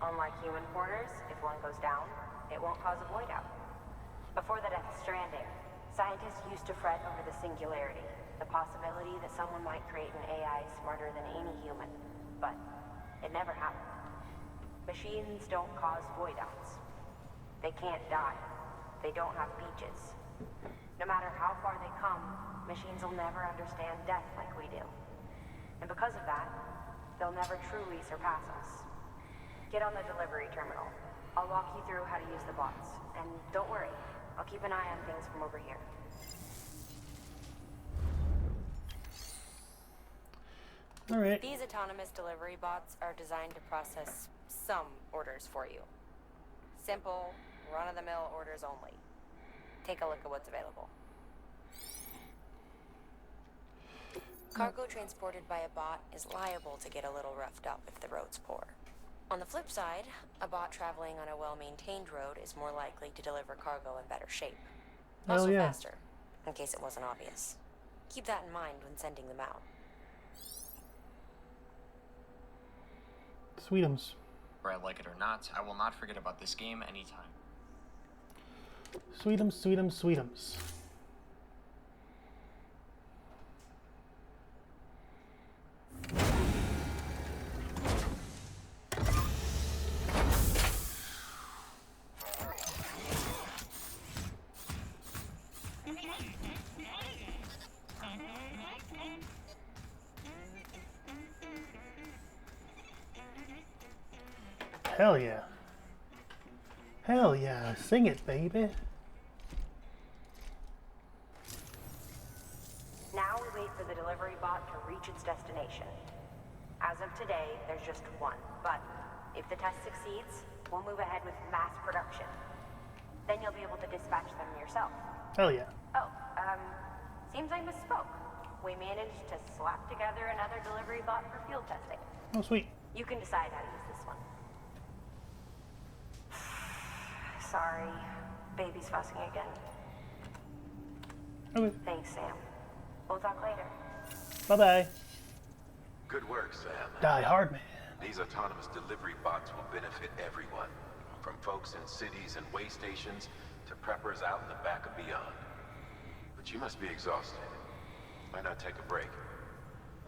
Unlike human porters, if one goes down, it won't cause a void out. Before the death of Stranding, scientists used to fret over the singularity, the possibility that someone might create an AI smarter than any human. But it never happened. Machines don't cause void outs. They can't die. They don't have beaches. No matter how far they come, machines will never understand death like we do. And because of that, they'll never truly surpass us. Get on the delivery terminal. I'll walk you through how to use the bots. And don't worry, I'll keep an eye on things from over here. Alright. These autonomous delivery bots are designed to process some orders for you. Simple, run-of-the-mill orders only. Take a look at what's available. Cargo transported by a bot is liable to get a little roughed up if the road's poor. On the flip side, a bot traveling on a well-maintained road is more likely to deliver cargo in better shape. Hell Also yeah. faster, in case it wasn't obvious. Keep that in mind when sending them out. Sweetums. Whether I like it or not, I will not forget about this game anytime. Sweetums, sweetums, sweetums. Hell yeah. Hell yeah. Sing it, baby. Now we wait for the delivery bot to reach its destination. As of today, there's just one, but if the test succeeds, we'll move ahead with mass production. Then you'll be able to dispatch them yourself. Hell yeah. Oh, seems I misspoke. We managed to slap together another delivery bot for field testing. Oh, sweet. You can decide how to use this one. Sorry, baby's fussing again. Okay. Thanks, Sam. We'll talk later. Bye-bye. Good work, Sam. Die hard, man. These autonomous delivery bots will benefit everyone, from folks in cities and way stations to preppers out in the back and beyond. But you must be exhausted. Why not take a break?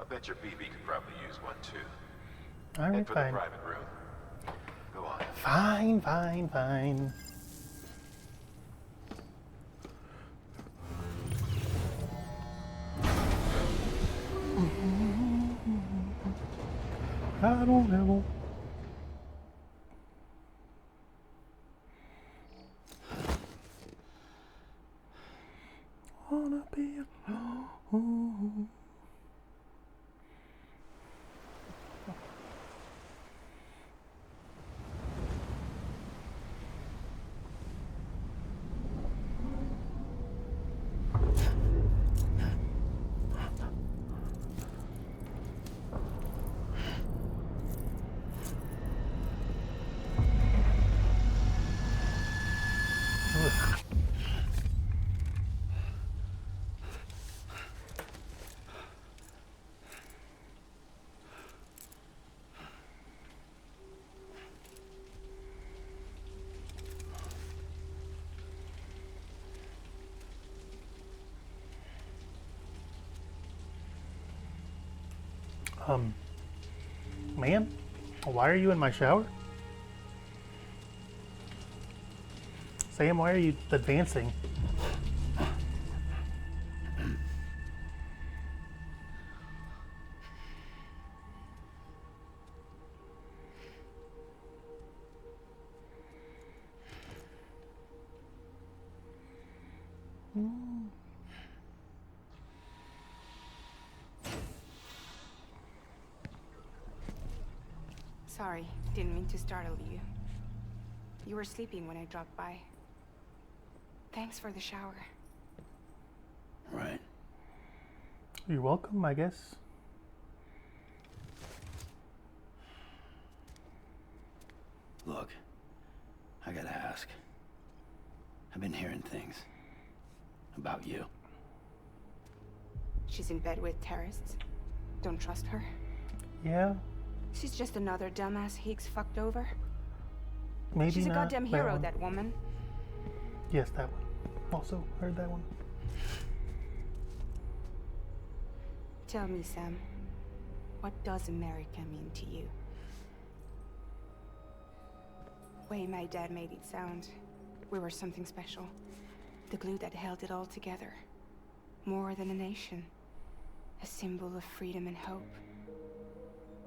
I bet your BB could probably use one too. Alright, Head for fine. the private room. Go on. Fine, fine, fine. I don't know. Wanna be alone. Ma'am, why are you in my shower? Sam, why are you advancing? Sorry, didn't mean to startle you. You were sleeping when I dropped by. Thanks for the shower. Right. You're welcome, I guess. Look, I gotta ask. I've been hearing things about you. She's in bed with terrorists. Don't trust her. Yeah, She's just another dumbass Higgs fucked over. maybe She's a not goddamn hero, one. that woman. Yes, that one. Also heard that one. Tell me, Sam, what does America mean to you? Way my dad made it sound, we were something special. The glue that held it all together. More than a nation. A symbol of freedom and hope.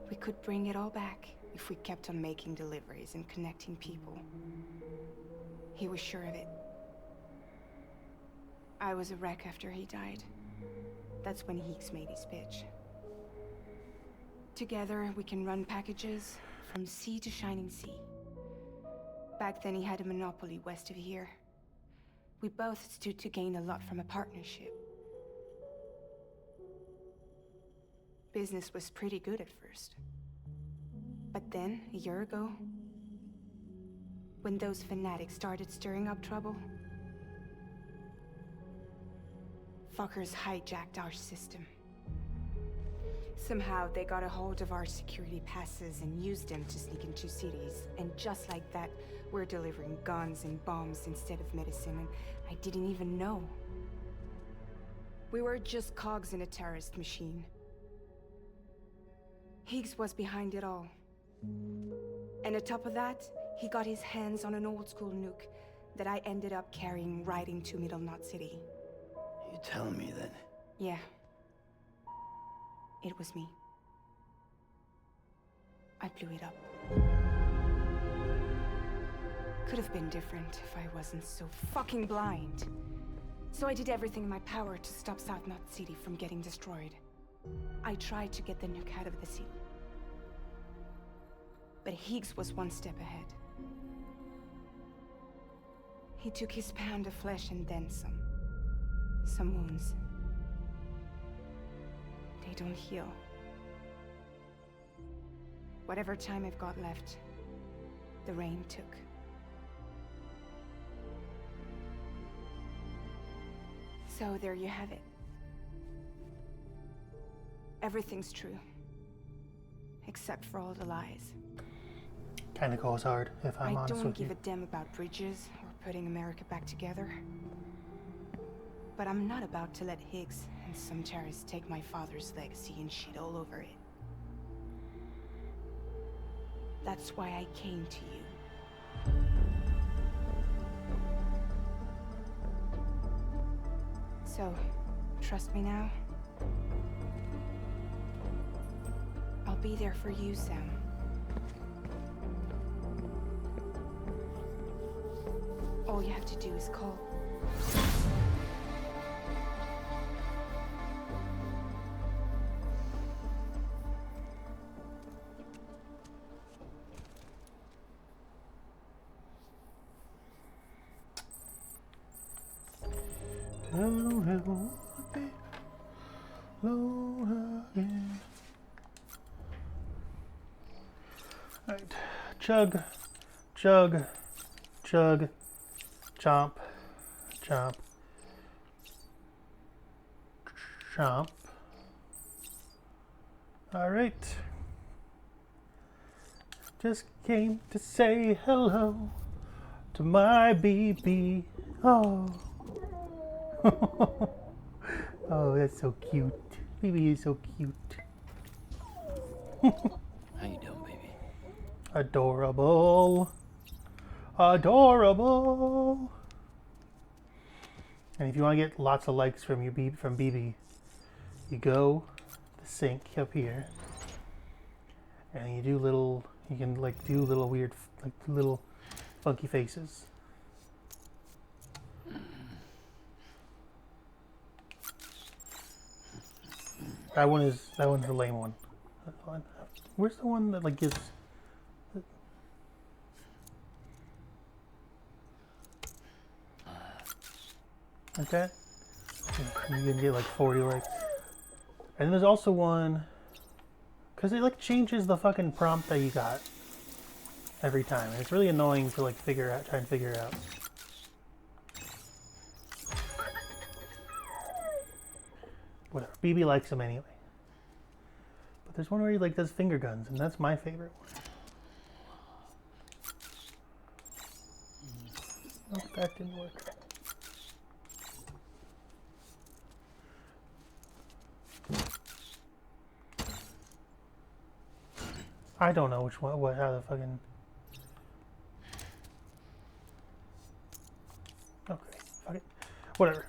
We could bring it all back if we kept on making deliveries and connecting people. He was sure of it. I was a wreck after he died. That's when Higgs made his pitch. Together, we can run packages from sea to shining sea. Back then, he had a monopoly west of here. We both stood to gain a lot from a partnership. Business was pretty good at first. But then, a year ago, when those fanatics started stirring up trouble, fuckers hijacked our system. Somehow, they got a hold of our security passes and used them to sneak into cities. And just like that, we're delivering guns and bombs instead of medicine, and I didn't even know. We were just cogs in a terrorist machine. Higgs was behind it all. And on top of that, he got his hands on an old-school nuke that I ended up carrying right into Middle Knot City. You telling me that? Yeah. It was me. I blew it up. Could have been different if I wasn't so fucking blind. So I did everything in my power to stop South Knot City from getting destroyed. I tried to get the nuke out of the city. But Higgs was one step ahead. He took his pound of flesh and then some. Some wounds. They don't heal. Whatever time I've got left, the rain took. So there you have it. Everything's true. Except for all the lies. Kinda goes hard, if I'm I honest don't with give you. a damn about bridges or putting America back together. But I'm not about to let Higgs and some terrorists take my father's legacy and shit all over it. That's why I came to you. So, trust me now? I'll be there for you, Sam. All you have to do is call. Alright. Chug, chug, chug, chomp, chomp, chomp. Alright. Just came to say hello to my BB. Oh. Oh, that's so cute. BB is so cute. How you doing, baby? Adorable. Adorable. And if you want to get lots of likes from BB, you go to the sink up here, and you do little. You can like do little weird, like little funky faces. That one's the lame one. Where's the one that like gives? Like that? You can get like 40 likes. And there's also one, because it like changes the fucking prompt that you got every time. And it's really annoying to like try and figure out. Whatever. BB likes them anyway. But there's one where he like does finger guns, and that's my favorite one. Oh, that didn't work. I don't know which one, how the fucking... Okay, fuck it. Whatever.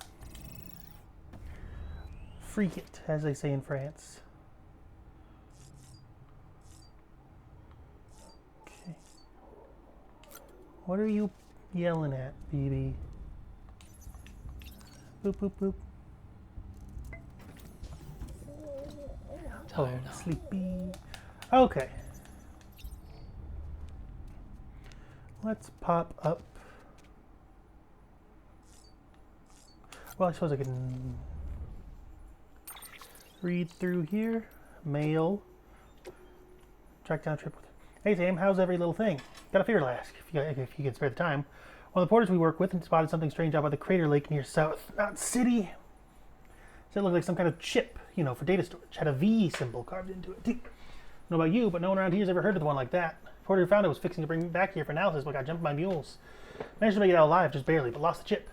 Freak it, as they say in France. Okay. What are you yelling at, BB? Boop, boop, boop. Oh, sleepy. Okay. Let's pop up. Well, I suppose I can read through here. Mail. Track down a trip with. Hey Sam, how's every little thing? Got a favor to ask, if you can spare the time. One of the porters we work with spotted something strange out by the crater lake near South Knot City. Said it looked like some kind of chip, you know, for data storage. Had a V symbol carved into it. Don't know about you, but no one around here has ever heard of the one like that. Porter who found it was fixing to bring it back here for analysis, but got jumped by mules. Managed to make it out alive, just barely, but lost the chip.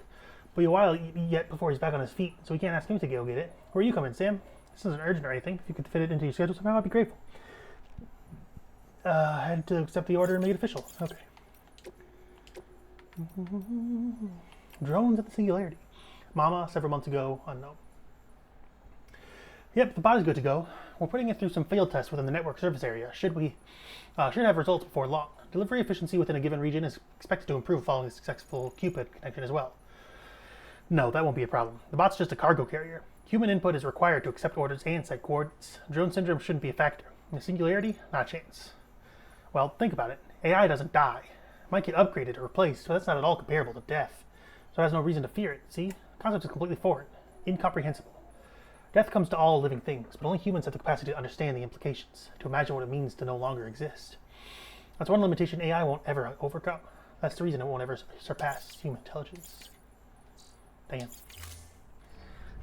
But a while yet before he's back on his feet, so we can't ask him to go get it. Where are you coming, Sam? This isn't urgent or anything. If you could fit it into your schedule somehow, I'd be grateful. Had to accept the order and make it official. Okay. Drones at the Singularity. Mama, several months ago, unknown. Yep, the body's good to go. We're putting it through some field tests within the network service area. Should have results before long. Delivery efficiency within a given region is expected to improve following a successful Cupid connection as well. No, that won't be a problem. The bot's just a cargo carrier. Human input is required to accept orders and set coordinates. Drone syndrome shouldn't be a factor. In a singularity, not a chance. Well, think about it. AI doesn't die. It might get upgraded or replaced, but that's not at all comparable to death. So it has no reason to fear it, see? The concept is completely foreign. Incomprehensible. Death comes to all living things, but only humans have the capacity to understand the implications, to imagine what it means to no longer exist. That's one limitation AI won't ever overcome. That's the reason it won't ever surpass human intelligence. Damn.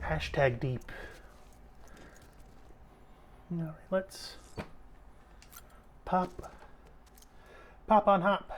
Hashtag deep. Alright, let's pop on hop.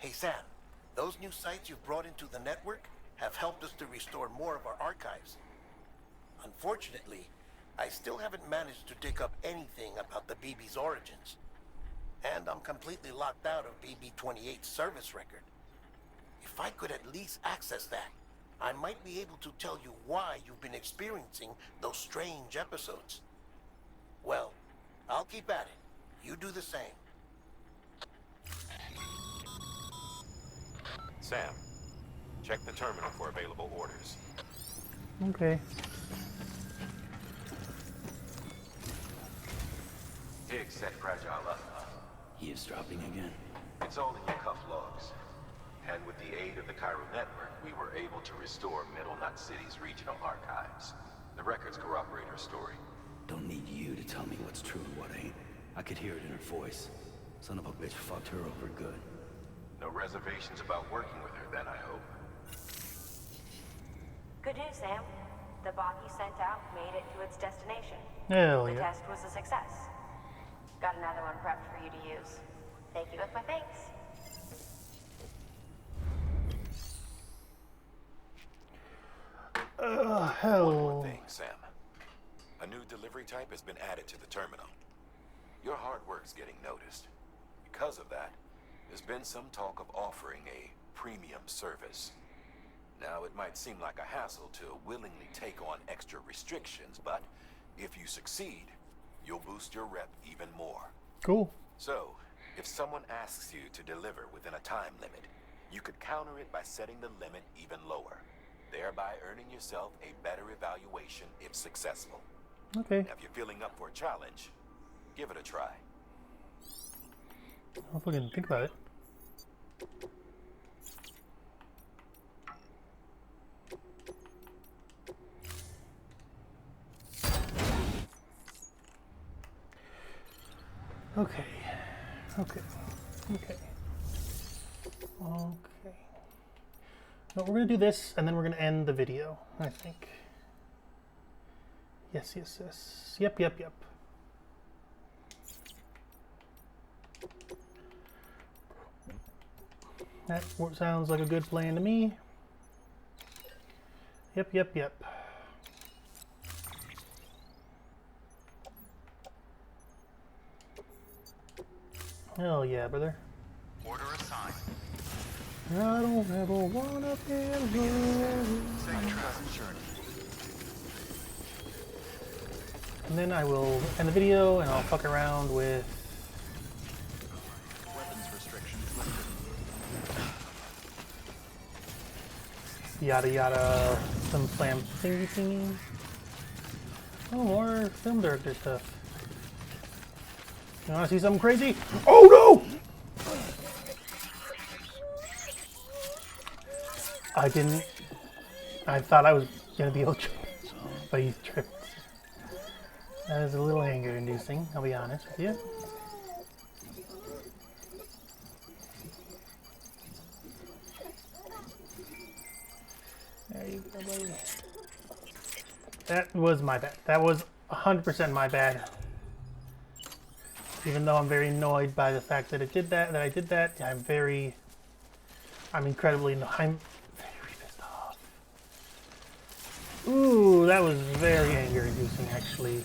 Hey Sam, those new sites you've brought into the network have helped us to restore more of our archives. Unfortunately, I still haven't managed to dig up anything about the BB's origins. And I'm completely locked out of BB-28's service record. If I could at least access that, I might be able to tell you why you've been experiencing those strange episodes. Well, I'll keep at it. You do the same. Sam, check the terminal for available orders. Okay. Higgs set Fragile up. Eavesdropping again. It's all in your cuff logs. And with the aid of the Chiral network, we were able to restore Middle Knot City's regional archives. The records corroborate her story. Don't need you to tell me what's true and what ain't. I could hear it in her voice. Son of a bitch fucked her over good. No reservations about working with her then, I hope. Good news, Sam. The bot you sent out made it to its destination. Hell The yeah. test was a success. Got another one prepped for you to use. Thank you with my thanks. Hell. One more thing, Sam. A new delivery type has been added to the terminal. Your hard work's getting noticed. Because of that, there's been some talk of offering a premium service. Now, it might seem like a hassle to willingly take on extra restrictions, but if you succeed, you'll boost your rep even more. Cool. So, if someone asks you to deliver within a time limit, you could counter it by setting the limit even lower, thereby earning yourself a better evaluation if successful. Okay. Now, if you're feeling up for a challenge, give it a try. I'll fucking think about it. Okay. Okay. Okay. Okay. No, we're gonna do this, and then we're gonna end the video, I think. Yes, yes, yes. Yep, yep, yep. That sounds like a good plan to me. Yep, yep, yep. Hell yeah, brother. Order assigned. I don't ever wanna be alone. Safe travel journey. And then I will end the video and I'll fuck around with Weapons restrictions lifted. yada yada, some slam thingy. Oh, more film director stuff. You wanna see something crazy? Oh no! I didn't. I thought I was gonna be able to, but he tripped. That is a little anger-inducing, I'll be honest with you. That was my bad. That was 100% my bad. Even though I'm very annoyed by the fact that I did that, I'm incredibly annoyed. I'm very pissed off. Ooh, that was very anger-inducing, actually.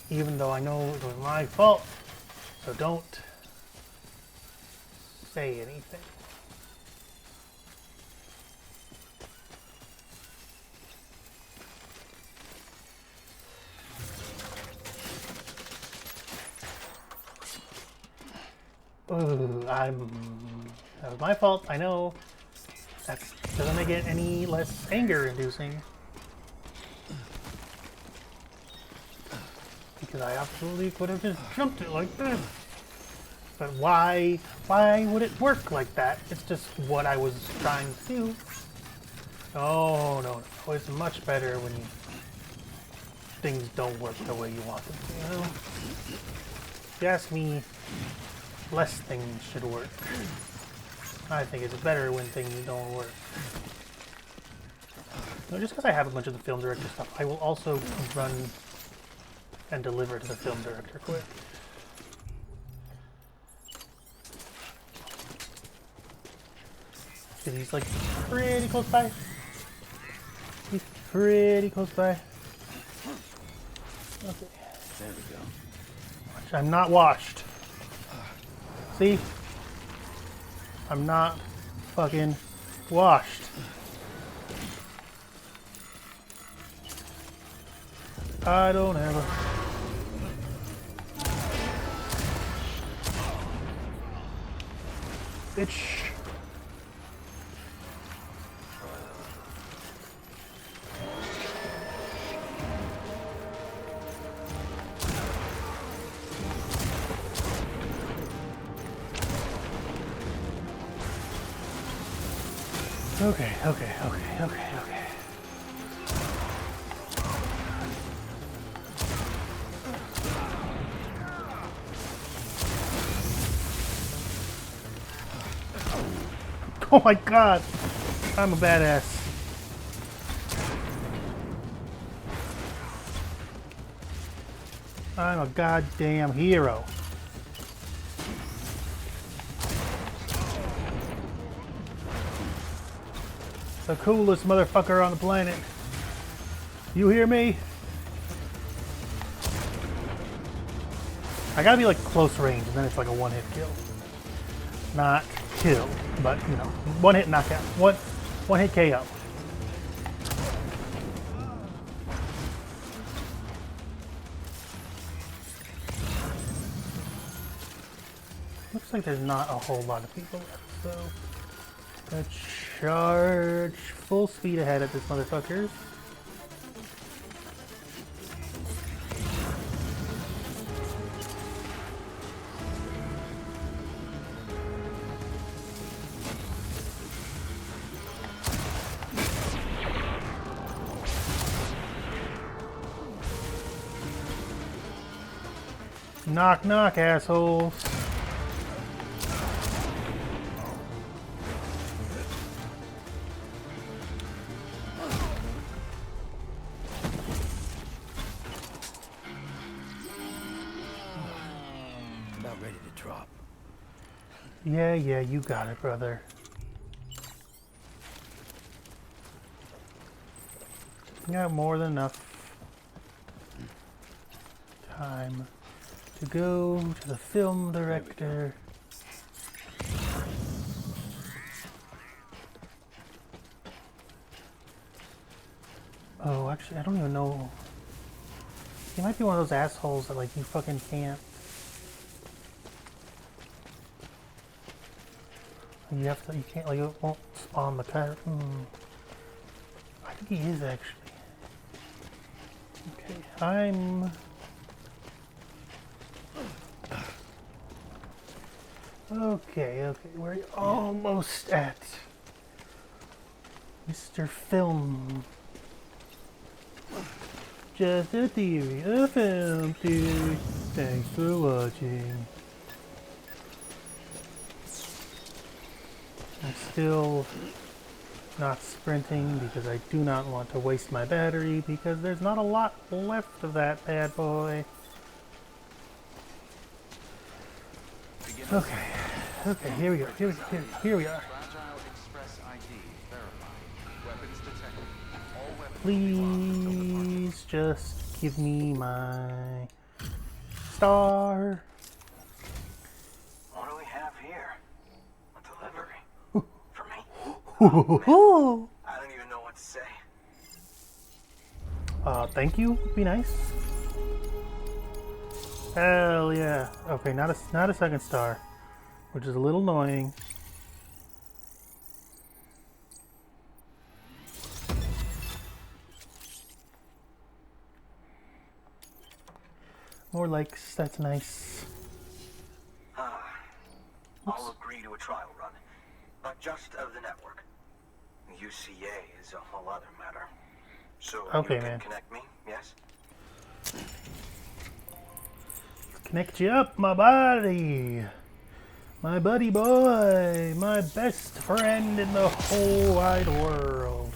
Even though I know it was my fault. So don't say anything. Ooh, that was my fault, I know. That doesn't make it any less anger-inducing. Because I absolutely could have just jumped it like this. But why would it work like that? It's just what I was trying to do. Oh, no. It's much better when things don't work the way you want them to, you know? If you ask me, less things should work. I think it's better when things don't work. No, just because I have a bunch of the film director stuff, I will also run and deliver to the film director quick. Because he's like pretty close by. He's pretty close by. Okay. There we go. I'm not washed. See? I'm not fucking washed. I don't have a... Bitch. Okay. Oh my god! I'm a badass. I'm a goddamn hero. The coolest motherfucker on the planet. You hear me? I gotta be like close range, and then it's like a one-hit kill. Not kill, but you know, one-hit knockout. One-hit KO. Looks like there's not a whole lot of people left, so let's charge full speed ahead at this motherfucker. Knock knock, assholes. About ready to drop. Yeah, you got it, brother. You got more than enough time to go to the film director. Oh, actually, I don't even know. He might be one of those assholes that, like, you fucking can't. You can't, like, it won't spawn the car. I think he is, actually. Okay, Okay, we're almost at Mr. Film. Just a theory, a film theory. Thanks for watching. I'm still Not sprinting because I do not want to waste my battery because there's not a lot left of that bad boy. Okay, okay, here we go. Here we are. Please just give me my star. What do we have here? A delivery. For me? Oh, I don't even know what to say. thank you. Would be nice. Hell yeah. Okay, not a second star, which is a little annoying. More likes. That's nice. I'll agree to a trial run, not just of the network. UCA is a whole other matter. So Okay, you can man. connect me, yes? Connect you up, my buddy. My buddy boy. My best friend in the whole wide world.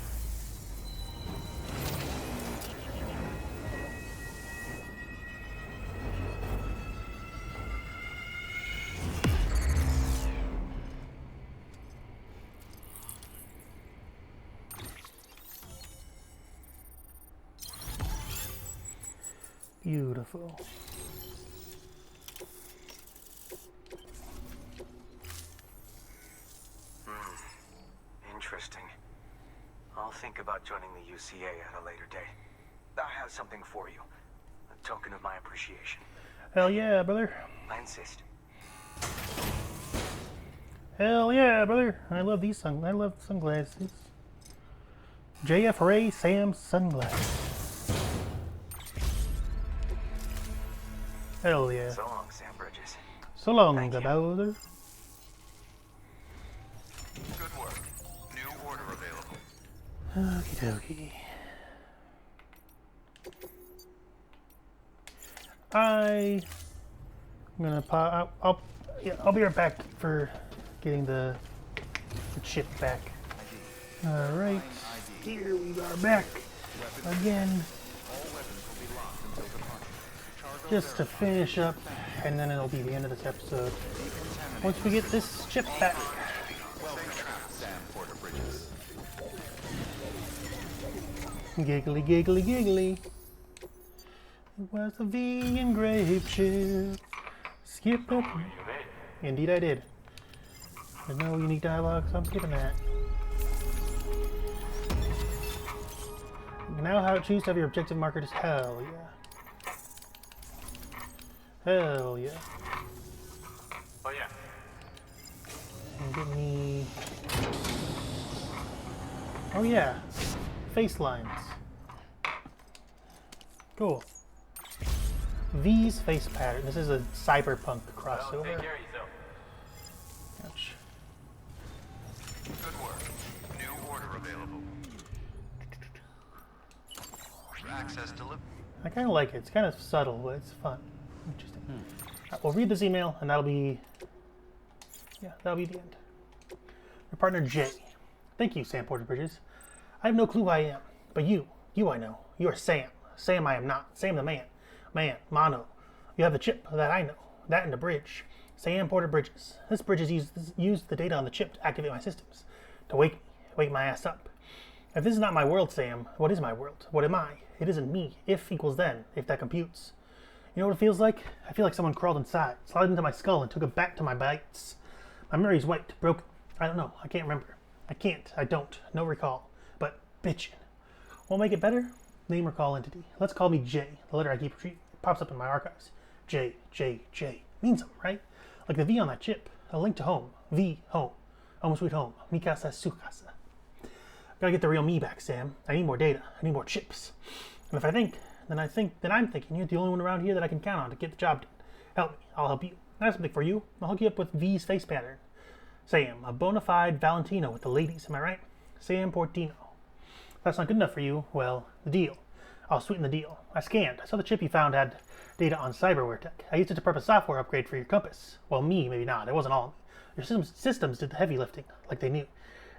Beautiful. Interesting. I'll think about joining the UCA at a later date. I have something for you. A token of my appreciation. Hell yeah, brother. I insist. Hell yeah, brother. I love these I love sunglasses. JF Ray Sam sunglasses. Hell yeah. So long, Sam Bridges. So long, Thank you. brother. Good work. New order available. Okie dokie. I'm gonna pop. I'll be right back for getting the chip back. All right, here we are back again, just to finish up, and then it'll be the end of this episode. Once we get this chip back. Giggly, giggly, giggly. It was a V engraved chip. Skip it. Indeed I did. There's no unique dialogue, so I'm skipping that. Now how to choose to have your objective marker is hell yeah. Hell yeah. Oh yeah. And get me... Oh yeah. Face lines. Cool. V's face pattern. This is a cyberpunk crossover. Take care of yourself. Ouch. Good work. New order available. Access delivered. I kind of like it. It's kind of subtle, but it's fun. Interesting. Alright, we'll read this email, and that'll be... Yeah, that'll be the end. Your partner, Jay. Thank you, Sam Porter Bridges. I have no clue who I am, but you I know. You are Sam. Sam I am not. Sam the man. Man, Mono. You have the chip that I know. That and the bridge. Sam Porter Bridges. This bridge is used the data on the chip to activate my systems. To wake my ass up. If this is not my world, Sam, what is my world? What am I? It isn't me. If equals then, if that computes. You know what it feels like? I feel like someone crawled inside, slid into my skull, and took it back to my bites. My memory's wiped, broken. I don't know. I can't remember. I don't. No recall. But bitchin'. Won't make it better? Name recall entity. Let's call me J. The letter I keep retrieving. It pops up in my archives. J. Means something, right? Like the V on that chip. A link to home. V, home. Home sweet home. Mi casa, su casa. Gotta get the real me back, Sam. I need more data. I need more chips. And if I think, then I'm thinking you're the only one around here that I can count on to get the job done. Help me. I'll help you. I have something for you. I'll hook you up with V's face pattern. Sam, a bona fide Valentino with the ladies, am I right? Sam Portino. If that's not good enough for you, well, the deal. I'll sweeten the deal. I scanned. I saw the chip you found had data on cyberware tech. I used it to prep a software upgrade for your compass. Well, me, maybe not. It wasn't all me. Your systems did the heavy lifting, like they knew.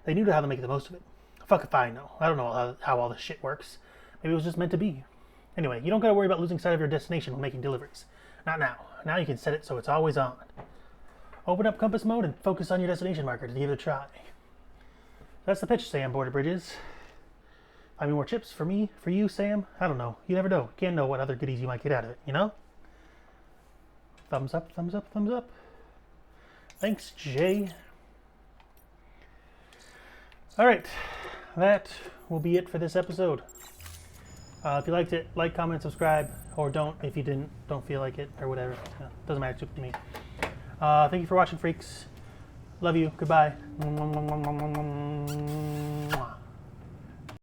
They knew how to make the most of it. Fuck if I know. I don't know how all this shit works. Maybe it was just meant to be. Anyway, you don't gotta worry about losing sight of your destination when making deliveries. Not now. Now you can set it so it's always on. Open up compass mode and focus on your destination marker to give it a try. That's the pitch, Sam Border Bridges. Find me more chips for me, for you, Sam? I don't know. You never know. You can't know what other goodies you might get out of it, you know? Thumbs up, thumbs up, thumbs up. Thanks, Jay. Alright, that will be it for this episode. If you liked it, like, comment, subscribe, or don't if you don't feel like it, or whatever. Doesn't matter, it's up to me. Thank you for watching, freaks. Love you. Goodbye.